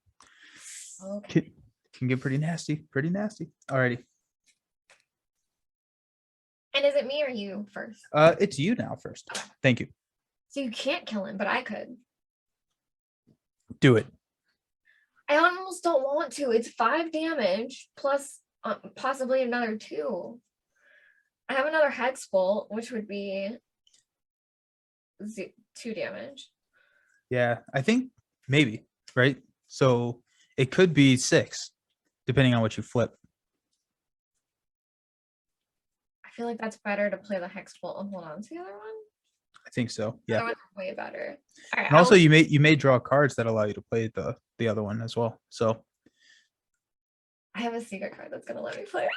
Okay. can get pretty nasty. Pretty nasty. Alrighty. And is it me or you first? It's you now first. Thank you. So you can't kill him, but I could. Do it. I almost don't want to. It's 5 damage plus possibly another 2. I have another Hex Bolt, which would be 2 damage. Yeah, I think maybe, right? So it could be 6, depending on what you flip. I feel like that's better to play the Hex Bolt and hold on to the other one. I think so. The Yeah. other one's way better. All right, And also you may draw cards that allow you to play the other one as well. So I have a secret card that's gonna let me play it.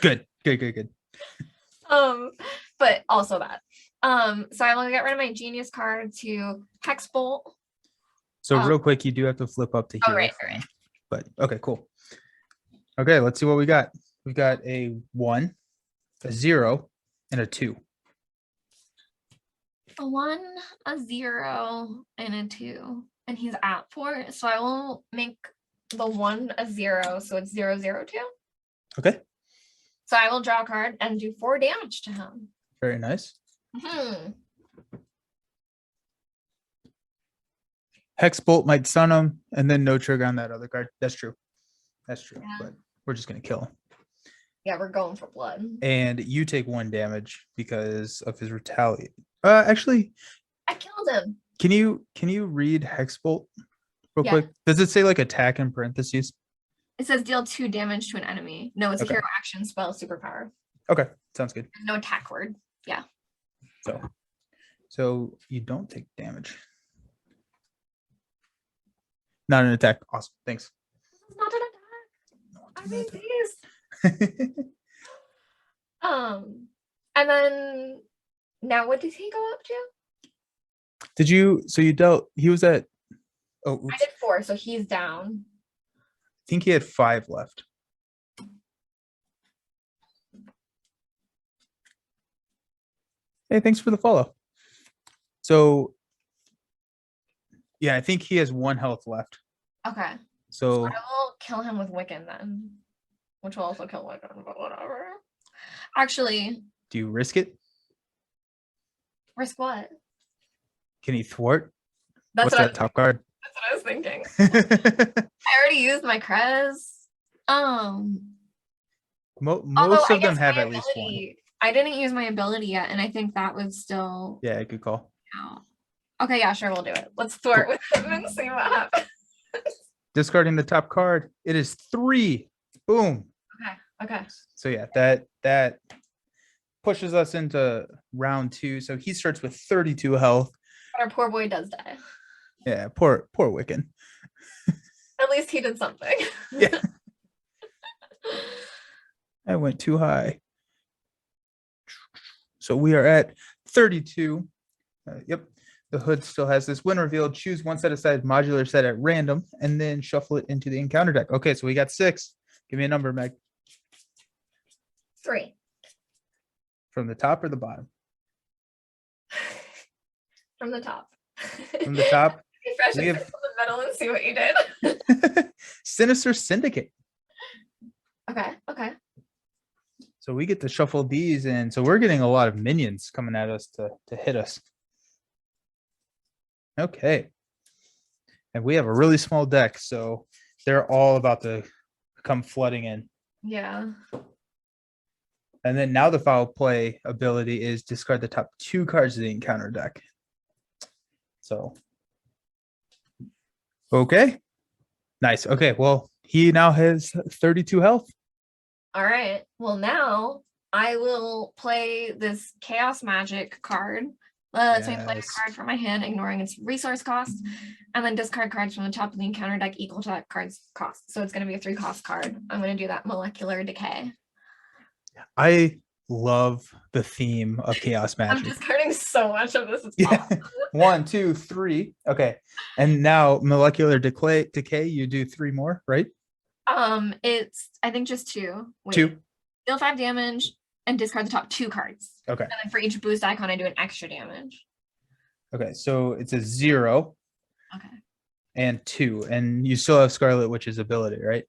Good. But also that. So I will get rid of my Genius card to Hex Bolt. So real quick, you do have to flip up to hero right. But okay, cool. Okay, let's see what we got. We've got a 1, a 0, and a 2. A 1, a 0, and a 2. And he's at 4. So I will make the 1 a 0. So it's 0, 0, 2. Okay. So I will draw a card and do 4 damage to him. Very nice. Hex Bolt might stun him, and then no trigger on that other card. That's true. Yeah. But we're just gonna kill him. Yeah, we're going for blood. And you take 1 damage because of his retaliate. Actually, I killed him. Can you read Hex Bolt real quick? Does it say like attack in parentheses? It says deal 2 damage to an enemy. No, it's a hero action spell superpower. Okay, sounds good. No attack word. Yeah. So you don't take damage. Not an attack. Awesome. Thanks. Not an attack. I made these. And then now what did he go up to? Did you? So you dealt. He was at. Oh, oops. I did 4, so he's down. I think he had 5 left. Hey, thanks for the follow. So Yeah, I think he has 1 health left. Okay. So I will kill him with Wiccan then, which will also kill Wiccan, but whatever. Actually, do you risk it? risk what? Can he thwart? That's What's what I, that top card? that's what I was thinking. I already used my Krez. Although Most I of them guess have my at least 1. ability, I didn't use my ability yet, and I think that would still Yeah, good call. count. Okay, yeah, sure, we'll do it. Let's thwart Cool. with him and see what happens. Discarding the top card. It is 3. Boom. Okay. So yeah, that pushes us into round 2. So he starts with 32 health. But our poor boy does die. Yeah, poor Wiccan. At least he did something. Yeah. I went too high. So we are at 32. Yep. The hood still has this. When revealed, choose one set aside modular set at random and then shuffle it into the encounter deck. Okay, so we got 6. Give me a number, Meg. 3. From the top or the bottom? From the top. From the top. Refresh We it have from the middle and see what you did. Sinister Syndicate. Okay. So we get to shuffle these in. So we're getting a lot of minions coming at us to hit us. Okay. And we have a really small deck, so they're all about to come flooding in. Yeah. And then now the foul play ability is discard the top 2 cards of the encounter deck. So, okay. Nice. Okay, well, he now has 32 health. All right. Well, now I will play this Chaos Magic card. Lets me play a Yes. card from my hand, ignoring its resource cost, and then discard cards from the top of the encounter deck equal to that card's cost. So it's going to be a 3 cost card. I'm going to do that Molecular Decay. I love the theme of Chaos I'm Magic. discarding so much of this. It's Yeah. awesome. 1, 2, 3. Okay. And now Molecular Decay, you do 3 more, right? It's I think just 2. Wait. 2. Deal 5 damage and discard the top 2 cards. Okay. And then for each boost icon, I do an extra damage. Okay. So it's a 0. Okay. And 2. And you still have Scarlet Witch's ability, right?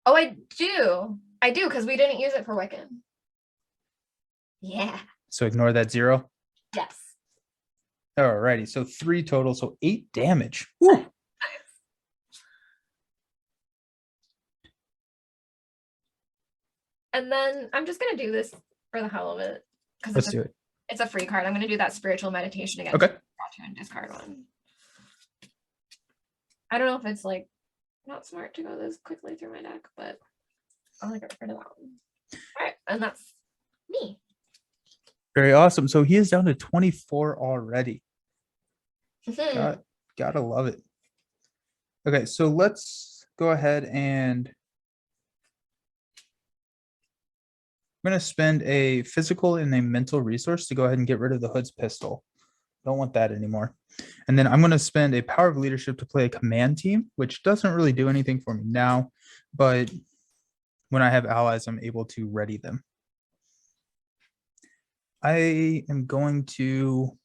Oh, I do, because we didn't use it for Wiccan. Yeah. So ignore that 0. Yes. Alrighty. So 3 total. So 8 damage. Woo. Nice. And then I'm just gonna do this for the hell of it. Let's do it. It's a free card. I'm gonna do that spiritual meditation again. Okay. Draw 2 and discard 1. I don't know if it's like not smart to go this quickly through my deck, but I'm gonna get rid of that one. All right, and that's me. Very awesome. So he is down to 24 already. Mhm. Gotta love it. Okay, so let's go ahead and I'm going to spend a physical and a mental resource to go ahead and get rid of the Hood's pistol. Don't want that anymore. And then I'm going to spend a power of leadership to play a command team, which doesn't really do anything for me now, but when I have allies, I'm able to ready them. I am going to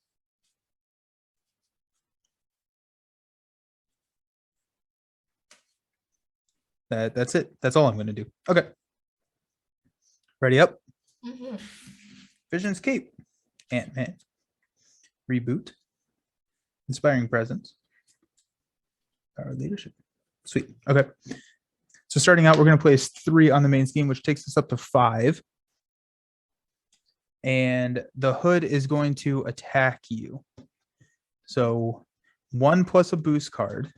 that's it. That's all I'm going to do. Okay. Ready up? Mhm. Vision's Cape. Ant-Man. Reboot. Inspiring Presence. Power leadership. Sweet. Okay. So starting out, we're going to place 3 on the main scheme, which takes us up to 5. And the Hood is going to attack you. So 1 plus a boost card.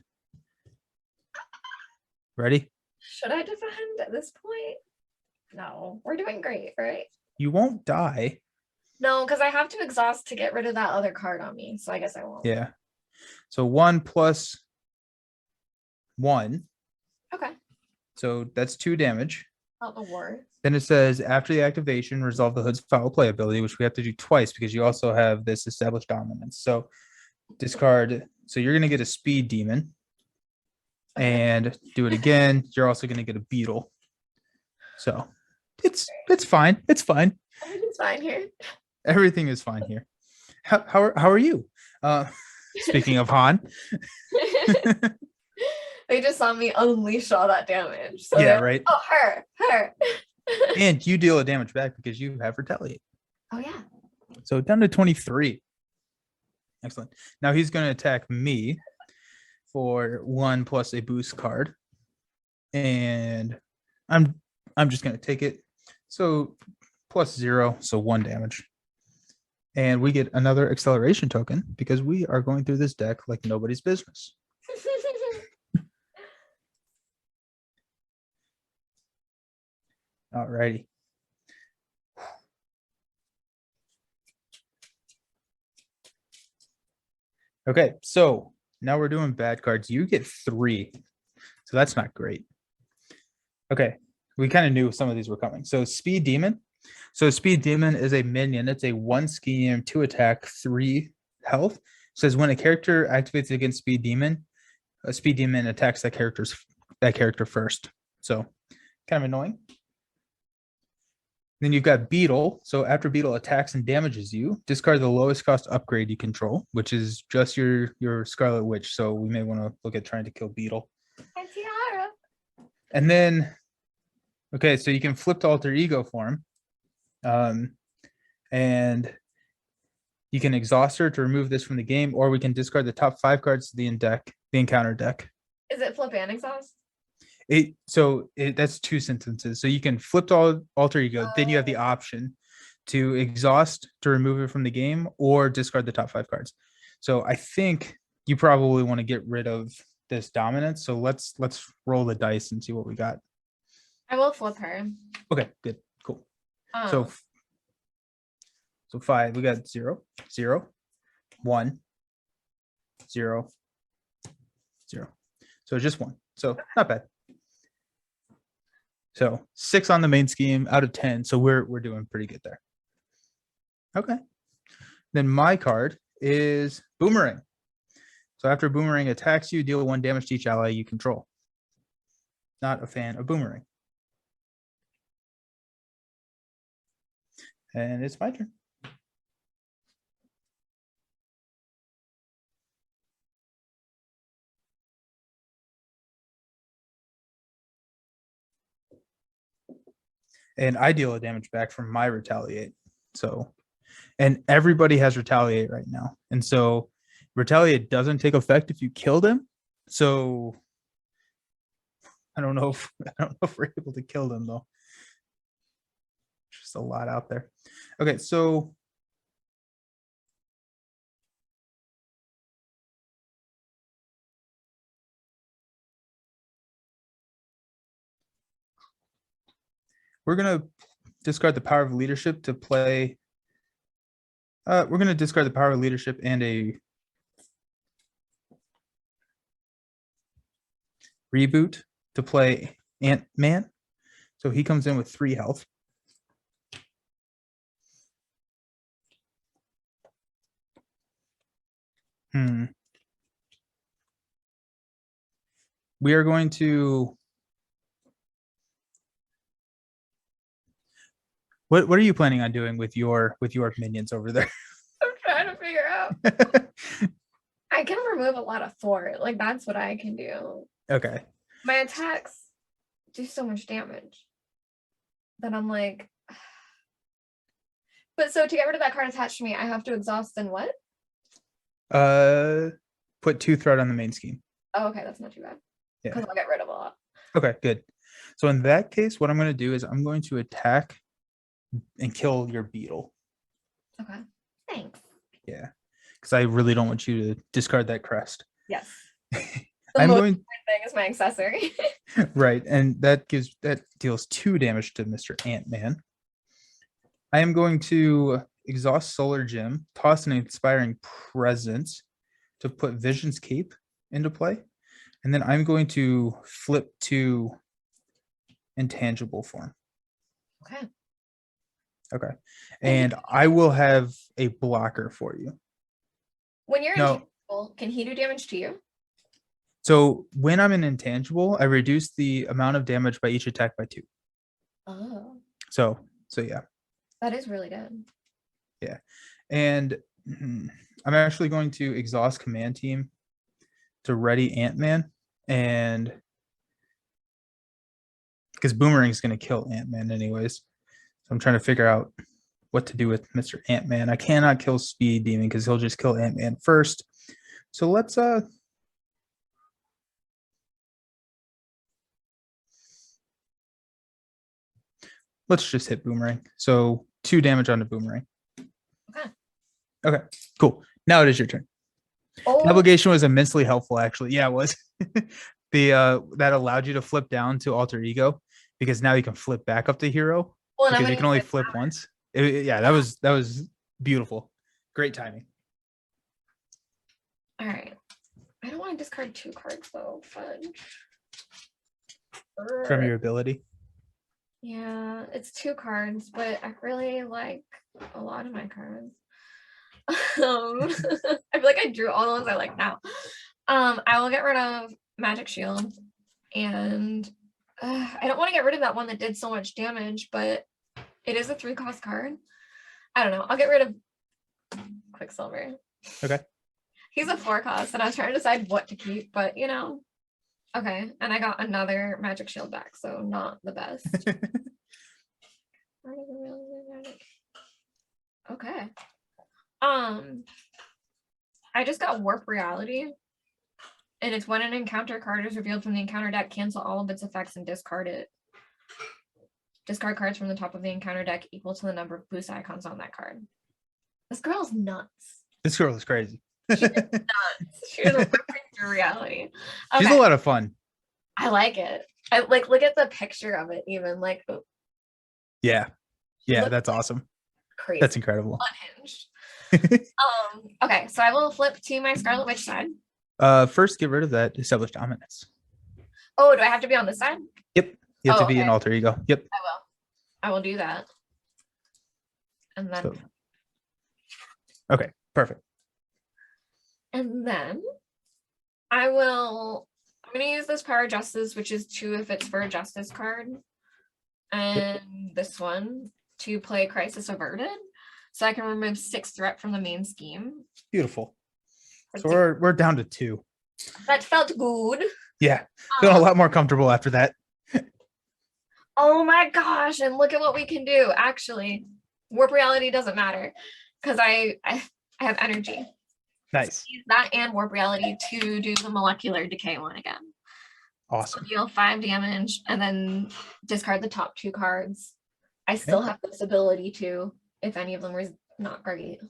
Ready? Should I defend at this point? No, we're doing great, right? You won't die. No, because I have to exhaust to get rid of that other card on me. So I guess I won't. Yeah. So 1 plus 1. Okay. So that's 2 damage. Not the worst. Then it says after the activation, resolve the Hood's foul play ability, which we have to do twice because you also have this established dominance. So discard. So you're going to get a speed demon. Okay. And do it again. You're also going to get a beetle. So it's fine. It's fine. Everything's fine here. Everything is fine here. How are you? Speaking of Han. They just saw me unleash all that damage. So Yeah, they're right. like, oh, her. And you deal a damage back because you have retaliate. Oh, yeah. So down to 23. Excellent. Now he's going to attack me for 1 plus a boost card. And I'm just going to take it. So +0, so 1 damage. And we get another acceleration token because we are going through this deck like nobody's business. All righty. Okay, so now we're doing bad cards. You get 3. So that's not great. Okay, we kind of knew some of these were coming. So Speed Demon. So Speed Demon is a minion. It's a 1 scheme, 2 attack, 3 health. It says when a character activates against Speed Demon, a Speed Demon attacks that character first. So kind of annoying. Then you've got Beetle. So after Beetle attacks and damages you, discard the lowest cost upgrade you control, which is just your Scarlet Witch. So we may want to look at trying to kill Beetle. And Tiara. And then, okay, so you can flip to alter ego form. And you can exhaust her to remove this from the game, or we can discard the top 5 cards of the encounter deck. Is it flip and exhaust? That's 2 sentences. So you can flip to alter ego, then you have the option to exhaust to remove it from the game or discard the top 5 cards. So I think you probably want to get rid of this dominance. So let's roll the dice and see what we got. I will flip her. Okay, good, cool. So 5, we got 0, 0, 1, 0, 0. So just 1. So not bad. So 6 on the main scheme out of 10. So we're doing pretty good there. Okay. Then my card is Boomerang. So after Boomerang attacks you, deal 1 damage to each ally you control. Not a fan of Boomerang. And it's my turn. And I deal a damage back from my retaliate. So, and everybody has retaliate right now. And so retaliate doesn't take effect if you kill them. So I don't know if we're able to kill them though. Just a lot out there. Okay, so we're gonna discard the power of leadership to play. We're gonna discard the power of leadership and a reboot to play Ant-Man. So he comes in with 3 health. We are going to. What are you planning on doing with your minions over there? I'm trying to figure out. I can remove a lot of fort. Like that's what I can do. Okay. My attacks do so much damage that I'm like. But so to get rid of that card attached to me, I have to exhaust and what? Put 2 threat on the main scheme. Oh, okay, that's not too bad. Yeah. Because I'll get rid of a lot. Okay, good. So in that case, what I'm going to do is I'm going to attack and kill your Beetle. Okay. Thanks. Yeah. Because I really don't want you to discard that crest. Yes. I'm going thing is my accessory. right, and that deals 2 damage to Mr. Ant-Man. I am going to exhaust Solar Gem, toss an Inspiring Presence to put Vision's Cape into play, and then I'm going to flip to intangible form. Okay. Okay, and I will have a blocker for you. When you're intangible, can he do damage to you? So when I'm an intangible, I reduce the amount of damage by each attack by 2. Oh. So yeah. That is really good. Yeah. And I'm actually going to exhaust command team to ready Ant-Man, and because Boomerang is going to kill Ant-Man anyways. So I'm trying to figure out what to do with Mr. Ant-Man. I cannot kill Speed Demon because he'll just kill Ant-Man first. So let's just hit Boomerang. So 2 damage on the Boomerang. Okay. Okay, cool. Now it is your turn. Oh, The obligation was immensely helpful, actually. Yeah, it was. That allowed you to flip down to alter ego because now you can flip back up to hero well, and I'm because you gonna can only use flip my power. once. Yeah, that was beautiful. Great timing. All right. I don't want to discard 2 cards though. Fudge. From your ability. Yeah, it's 2 cards, but I really like a lot of my cards. I feel like I drew all the ones I like now. I will get rid of Magic Shield, and I don't want to get rid of that one that did so much damage, but it is a 3-cost card. I don't know. I'll get rid of Quicksilver. Okay. He's a 4-cost, and I was trying to decide what to keep, but okay. And I got another Magic Shield back, so not the best. Okay. I just got Warp Reality, and it's when an encounter card is revealed from the encounter deck, cancel all of its effects and discard it. Discard cards from the top of the encounter deck equal to the number of boost icons on that card. This girl's nuts. This girl is crazy. She's nuts. She's warping through reality. She's a lot of fun. I like it. I like look at the picture of it even like Yeah. Yeah, that's awesome. Crazy. That's incredible. Unhinged. Okay, so I will flip to my Scarlet Witch side. First get rid of that established dominance. Oh, do I have to be on this side? Yep. You have to be an alter ego. Yep. I will do that. And then okay, perfect. And then I'm gonna use this Power Justice, which is 2 if it's for a Justice card. And this one to play Crisis Averted. So I can remove 6 threat from the main scheme. Beautiful. So we're down to 2. That felt good. Yeah. Feeling a lot more comfortable after that. Oh my gosh, and look at what we can do. Actually, Warp Reality doesn't matter because I have energy. Nice. So use that and Warp Reality to do the Molecular Decay one again. Awesome. So deal 5 damage and then discard the top 2 cards. I still have this ability to, if any of them were not great.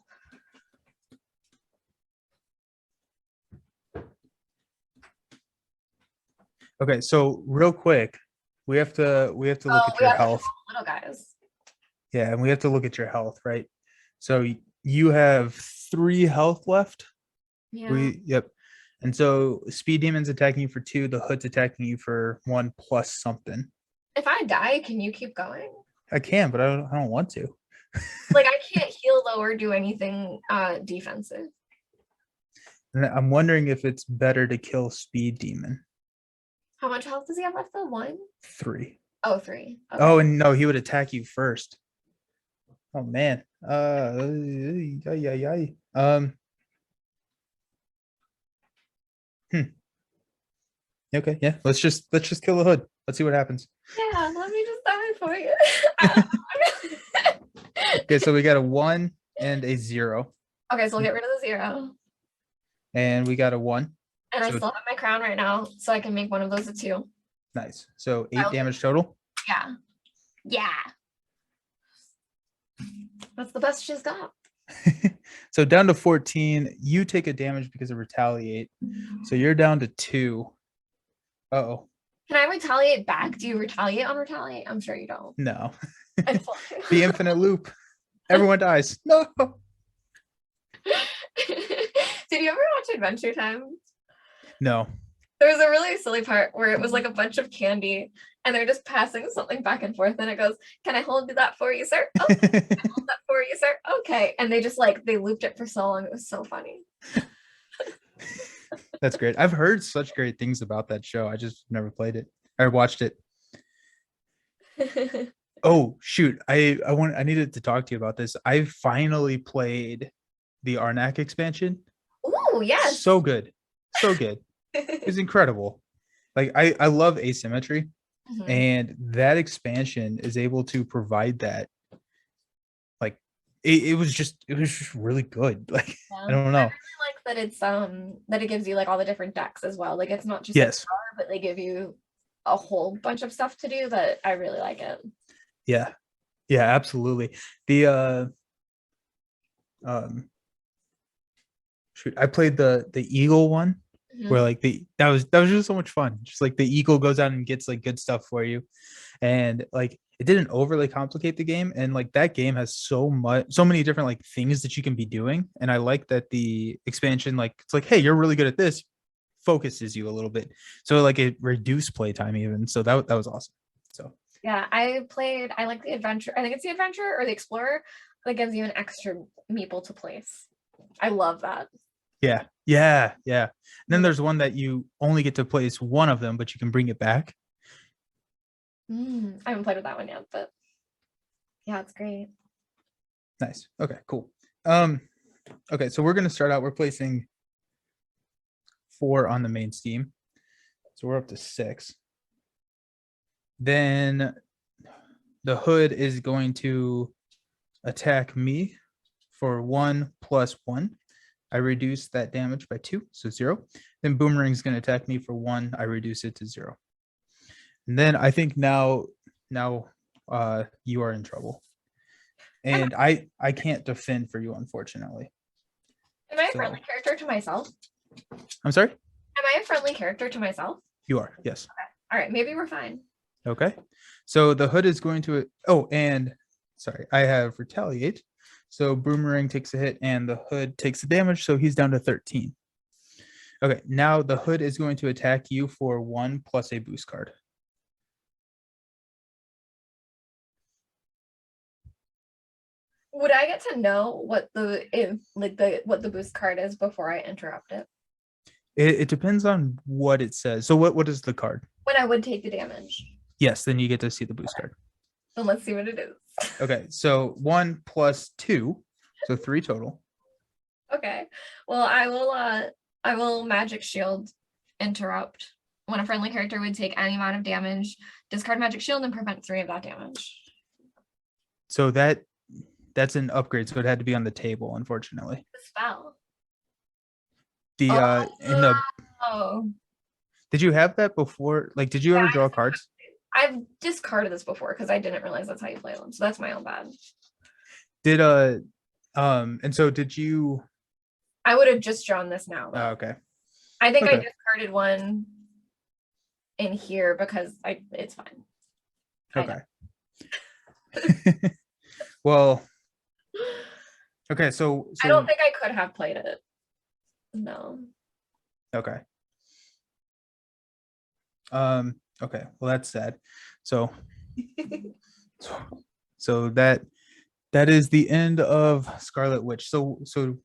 Okay, so real quick, we have to look at your health. Little guys. Yeah, and we have to look at your health, right? So you have 3 health left. Yeah. Yep. And so Speed Demon's attacking you for 2, the Hood's attacking you for 1 plus something. If I die, can you keep going? I can, but I don't want to. Like I can't heal though or do anything defensive. And I'm wondering if it's better to kill Speed Demon. How much health does he have left though? 1? 3. Oh, 3. Okay. Oh, and no, he would attack you first. Oh man. Okay, yeah. Let's just kill the Hood. Let's see what happens. Yeah, let me just die for you. Okay, so we got a 1 and a 0. Okay, so we'll get rid of the 0. And we got a 1. And I still have my crown right now, so I can make one of those a 2. Nice. So 8 damage total. Yeah. Yeah. That's the best she's got. So down to 14. You take a damage because of retaliate. So you're down to 2. Uh-oh. Can I retaliate back? Do you retaliate on retaliate? I'm sure you don't. No. The infinite loop. Everyone dies. No. Did you ever watch Adventure Time? No. There was a really silly part where it was like a bunch of candy and they're just passing something back and forth and it goes, can I hold that for you, sir? Oh, can I hold that for you, sir? Okay. And they just they looped it for so long. It was so funny. That's great. I've heard such great things about that show. I just never played it or watched it. Oh shoot. I needed to talk to you about this. I finally played the Arnak expansion. Ooh, yes. So good. So good. It's incredible. Like I love asymmetry, Mhm. and that expansion is able to provide that. Like it was just really good. Like Yeah. I don't I know. really like that it's that it gives you like all the different decks as well. Like it's not just like Yes. power, but they give you a whole bunch of stuff to do that I really like it. Yeah. Yeah, absolutely. The um shoot, I played the eagle one where Mhm. like that was just so much fun. Just like the eagle goes out and gets like good stuff for you. And like it didn't overly complicate the game. And like that game has so many different like things that you can be doing. And I like that the expansion, like it's like, hey, you're really good at this, focuses you a little bit. So like it reduced playtime even. So that was awesome. So Yeah, I like the adventure. I think it's the adventure or the explorer that gives you an extra meeple to place. I love that. yeah, yeah, yeah. And then Like, there's one that you only get to place one of them, but you can bring it back. I haven't played with that one yet, but yeah, it's great. Nice. Okay, cool. Um, okay, so we're gonna start out. We're placing 4 on the main scheme. So we're up to 6. Then the hood is going to attack me for 1 + 1. I reduce that damage by 2, so 0. Then boomerang is going to attack me for 1. I reduce it to 0. And then I think now you are in trouble. Am, And I can't defend for you, unfortunately. am I a So friendly character to myself? I'm sorry. Am I a friendly character to myself? You are, yes. All right, maybe we're fine. Okay. So the hood is going to, oh, and sorry, I have retaliate. So boomerang takes a hit and the hood takes the damage. So he's down to 13. Okay. Now the hood is going to attack you for 1 plus a boost card. Would I get to know what the boost card is before I interrupt it? It depends on what it says. So what is the card? When I would take the damage. Yes, then you get to see the boost card. Then let's see what it is. Okay. So 1 + 2. So 3 total. Okay. Well, I will magic shield interrupt. When a friendly character would take any amount of damage, discard magic shield and prevent 3 of that damage. So that's an upgrade. So it had to be on the table, unfortunately. The spell. The in the Oh. Did you have that before? Like, did you ever draw cards? I've discarded this before because I didn't realize that's how you play them. So that's my own bad. Did and so did you? I would have just drawn this now. Oh, okay. I think I Okay. discarded one in here because it's fine. Okay. Well, okay. So I don't think I could have played it. No. okay. Okay. Well, that's sad. So so that is the end of Scarlet Witch. So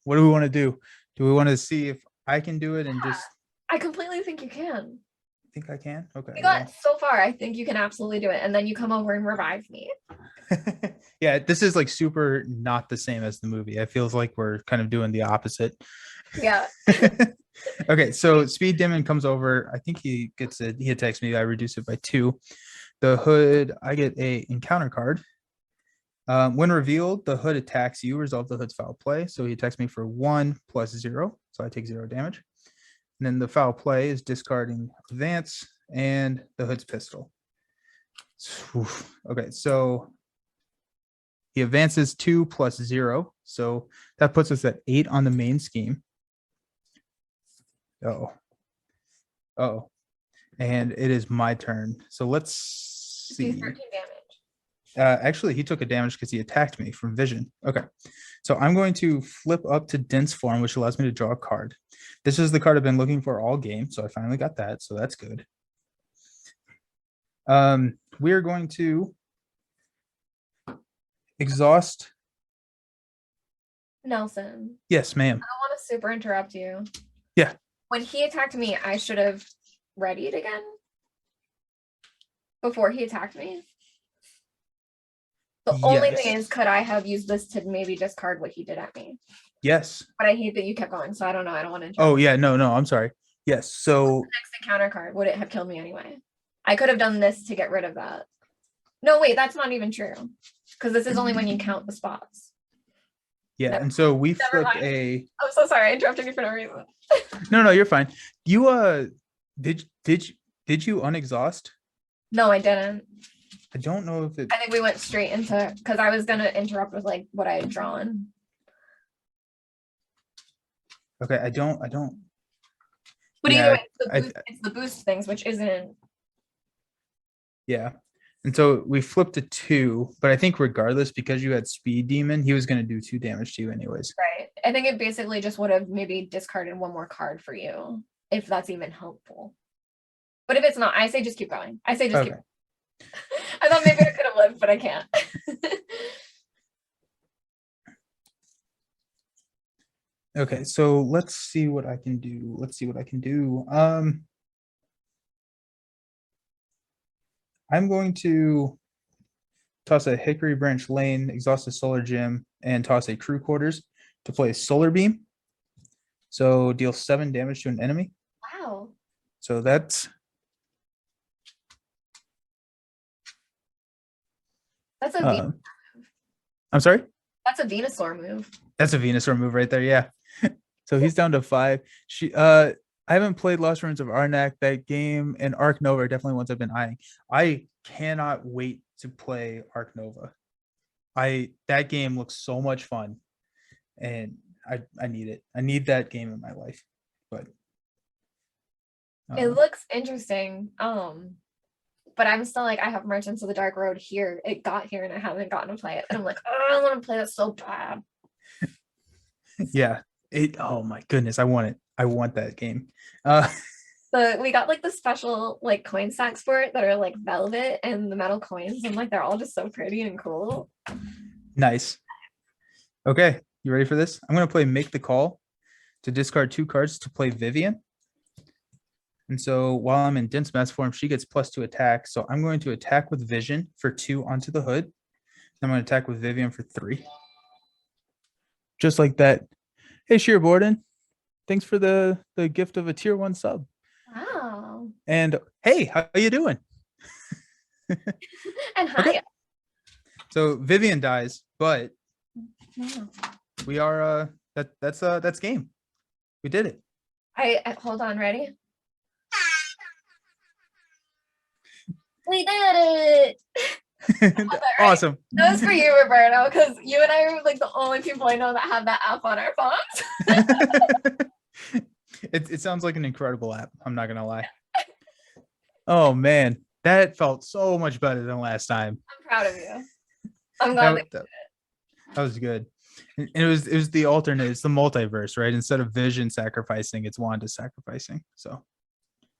what do we want to do? Do we want to see if I can do it and just I completely think you can. think I can? Okay. You got so far. I think you can absolutely do it. And then you come over and revive me. Yeah, this is like super not the same as the movie. It feels like we're kind of doing the opposite. Yeah. Okay, so Speed Demon comes over. I think he gets it. He attacks me. I reduce it by 2. The hood, I get a encounter card. When revealed, the hood attacks you. Resolve the hood's foul play. So he attacks me for 1 + 0. So I take 0 damage. And then the foul play is discarding advance and the hood's pistol. Okay, so he advances 2 + 0. So that puts us at 8 on the main scheme. Oh, and it is my turn. So let's see. 13 damage. Actually, he took a damage because he attacked me from vision. Okay, so I'm going to flip up to dense form, which allows me to draw a card. This is the card I've been looking for all game, so I finally got that. So that's good. We are going to exhaust. Nelson, Yes, ma'am. I don't want to super interrupt you. Yeah. When he attacked me, I should have readied again before he attacked me. The only Yes. thing is, could I have used this to maybe discard what he did at me? Yes. But I hate that you kept going, so I don't know. I don't want to Oh interrupt. yeah, no, I'm sorry. Yes. So Next encounter card, would it have killed me anyway? I could have done this to get rid of that. No, wait, that's not even true. Because this is only when you count the spots. yeah, Never and so we Never flip mind. a I'm so sorry. I interrupted you for no reason. no, you're fine. You did you unexhaust? No, I didn't. I don't know if it I think we went straight into, because I was going to interrupt with like what I had drawn. okay, I don't But yeah, either way, I it's the boost things, which isn't. yeah. And so we flipped a 2, but I think regardless, because you had speed demon, he was gonna do 2 damage to you anyways. Right. I think it basically just would have maybe discarded one more card for you, if that's even helpful. But if it's not, I say just keep going. I say just keep Okay. I thought maybe I could have lived, but I can't. Okay, so let's see what I can do. I'm going to toss a Hickory Branch Lane, exhaust a Solar Gem, and toss a Crew Quarters to play Solar Beam. So deal 7 damage to an enemy. Wow. So that's That's a I'm sorry? that's a Venusaur move. That's a Venusaur move right there. Yeah. So he's down to 5. I haven't played Lost Ruins of Arnak. That game and Arc Nova are definitely ones I've been eyeing. I cannot wait to play Arc Nova. That game looks so much fun, and I need it. I need that game in my life. But It looks interesting. But I'm still like, I have Merchants of the Dark Road here. It got here and I haven't gotten to play it. And I'm like, oh, I want to play that so bad. yeah, oh my goodness, I want it. I want that game. So we got like the special like coin stacks for it that are like velvet and the metal coins, and like they're all just so pretty and cool. Nice. Okay, you ready for this? I'm gonna play Make the Call to discard 2 cards to play Vivian. And so while I'm in dense mass form, she gets +2 attack. So I'm going to attack with Vision for 2 onto the hood. I'm going to attack with Vivian for 3. Just like that. Hey, Sheer Borden. Thanks for the gift of a tier 1 sub. Wow. And hey, how you doing? And hi. Okay. So Vivian dies, but we are that's game. We did it. I hold on, ready? We did it. Right? Awesome. That was for you, Roberto, because you and I are like the only people I know that have that app on our phones. It sounds like an incredible app. I'm not gonna lie. Oh man, that felt so much better than last time. I'm proud of you. I'm glad that was good. And it was the alternate. It's the multiverse, right? Instead of Vision sacrificing, it's Wanda sacrificing. So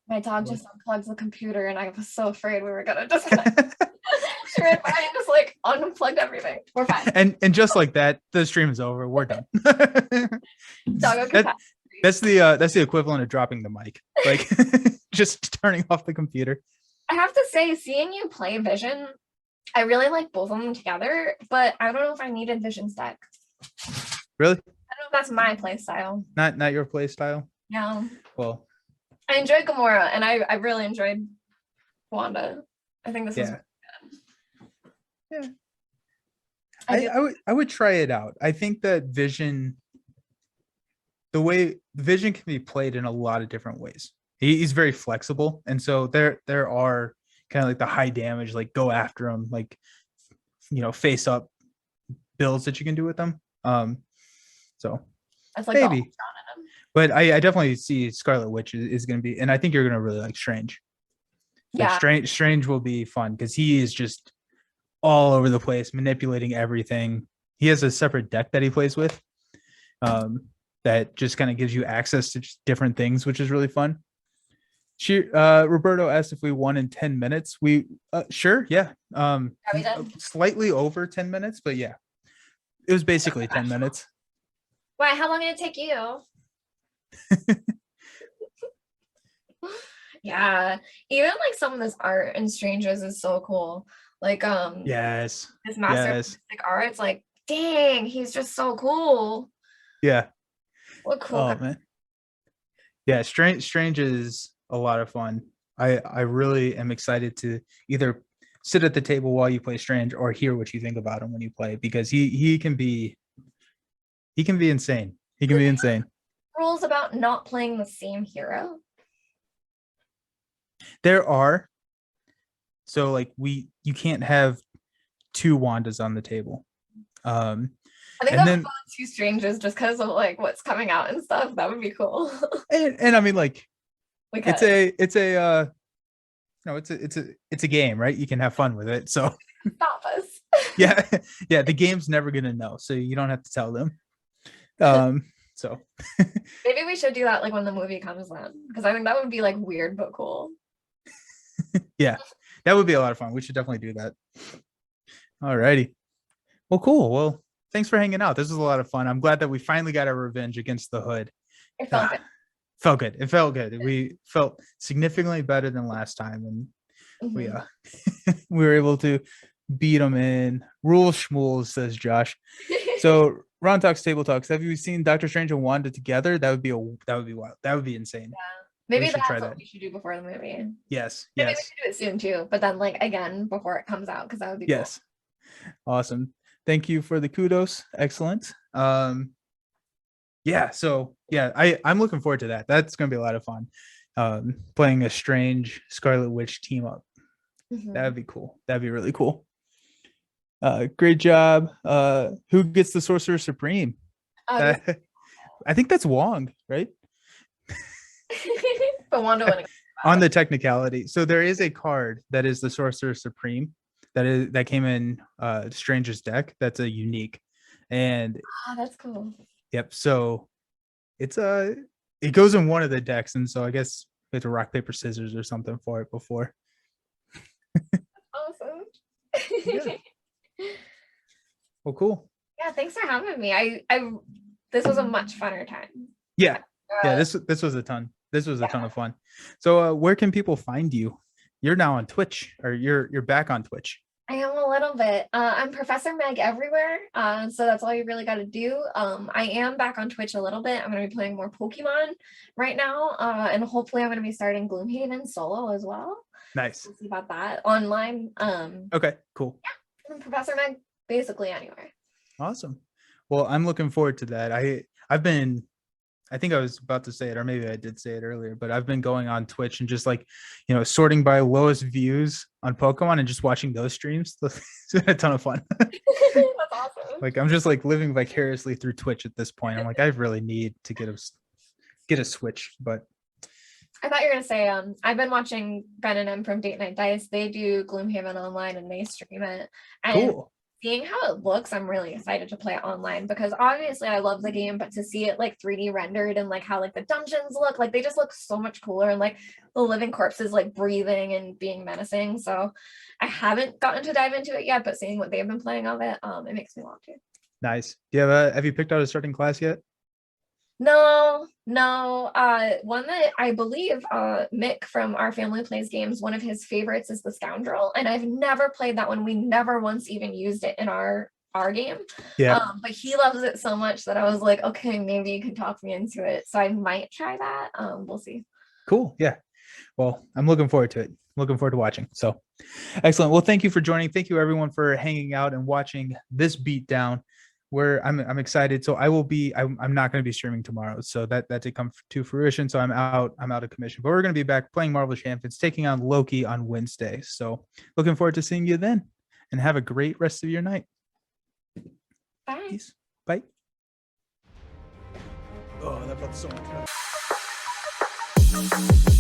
my dog just unplugs the computer, and I was so afraid we were gonna disconnect. She ran by and just like unplugged everything. We're fine. And just like that, the stream is over. We're done. That's the equivalent of dropping the mic, like just turning off the computer. I have to say, seeing you play Vision, I really like both of them together, but I don't know if I needed Vision stack. Really? I don't know if that's my play style. Not your play style? Yeah. Well, I enjoyed Gamora, and I really enjoyed Wanda. I think this was good. Yeah. I would try it out. I think that Vision, the way Vision can be played in a lot of different ways. He's very flexible, and so there are kind of like the high damage, like go after him, like face up builds that you can do with them. So that's like maybe, but I definitely see Scarlet Witch is going to be, and I think you're going to really like Strange. Yeah, like Strange will be fun because he is just all over the place, manipulating everything. He has a separate deck that he plays with that just kind of gives you access to just different things, which is really fun. Roberto asked if we won in 10 minutes. We sure, yeah. Slightly over 10 minutes, but yeah. It was basically 10 minutes. Why? How long did it take you? Yeah. Even like some of this art in Strangers is so cool. Like Yes. this master of Yes. artistic art, it's like, dang, he's just so cool. Yeah. What cool guy. Oh man. Yeah, Strange is a lot of fun. I really am excited to either sit at the table while you play Strange or hear what you think about him when you play, because he can be insane. He can be insane. Rules about not playing the same hero. There are, so like you can't have two Wandas on the table. I think And that would then fun two strangers just because of like what's coming out and stuff. That would be cool. and I mean, like, We it's could a no, it's a game, right? You can have fun with it. So stop us. yeah, yeah, the game's never gonna know, so you don't have to tell them. So Maybe we should do that like when the movie comes out, because I think that would be like weird but cool. yeah, that would be a lot of fun. We should definitely do that. All righty. Well, cool. Well, thanks for hanging out. This was a lot of fun. I'm glad that we finally got our revenge against the Hood. It felt good. Felt good. It felt good. We felt significantly better than last time, and we we were able to beat them in rule schmools, says Josh. So Ron Talks Table Talks. Have you seen Doctor Strange and Wanda together? That would be wild. That would be insane. Maybe We should that's try what that. we should do before the movie. Yes. Maybe we Yes. should do it soon too, but then like again before it comes out, because that would be cool. Yes. Awesome. Thank you for the kudos. Excellent. Yeah, so yeah, I'm looking forward to that. That's gonna be a lot of fun. Playing a Strange Scarlet Witch team up. That would be cool. That'd be really cool. Great job. Who gets the Sorcerer Supreme? I think that's Wong, right? But Wanda winning. On the technicality. So there is a card that is the Sorcerer Supreme that came in Strange's deck. That's a unique. And that's cool. yep, so it's it goes in one of the decks, and so I guess we have to rock, paper, scissors or something for it before. Awesome. Yeah. Well, cool. Yeah, thanks for having me. I this was a much funner time. Yeah. Yeah, this was a ton. This was a ton of fun. So where can people find you? You're now on Twitch, or you're back on Twitch. I am a little bit. I'm Professor Meg everywhere. So that's all you really got to do. I am back on Twitch a little bit. I'm going to be playing more Pokemon right now. And hopefully I'm going to be starting Gloomhaven solo as well. Nice. We'll see about that online. Okay, cool. Yeah, I'm Professor Meg basically anywhere. Awesome. Well, I'm looking forward to that. I think I was about to say it, or maybe I did say it earlier, but I've been going on Twitch and just like, sorting by lowest views on Pokemon and just watching those streams. It's been a ton of fun. That's awesome. Like, I'm just like living vicariously through Twitch at this point. I'm like, I really need to get a Switch, but I thought you were gonna say I've been watching Ben and M from Date Night Dice. They do Gloomhaven online and they stream it. And cool. Seeing how it looks, I'm really excited to play it online, because obviously I love the game, but to see it like 3D rendered and like how like the dungeons look, like they just look so much cooler, and like the living corpses like breathing and being menacing. So I haven't gotten to dive into it yet, but seeing what they've been playing of it, it makes me want to. Nice. Do you have you picked out a starting class yet? No. One that I believe Mick from Our Family Plays Games, one of his favorites is the Scoundrel, and I've never played that one. We never once even used it in our game. Yeah. But he loves it so much that I was like, okay, maybe you can talk me into it. So I might try that. We'll see. Cool. Yeah. Well, I'm looking forward to it. Looking forward to watching. So excellent. Well, thank you for joining. Thank you everyone for hanging out and watching this beatdown. Where I'm excited. So I'm not going to be streaming tomorrow. So that did come to fruition. So I'm out of commission, but we're going to be back playing Marvel Champions, taking on Loki on Wednesday. So looking forward to seeing you then, and have a great rest of your night. Bye. Peace. Bye. Oh, that felt so much better.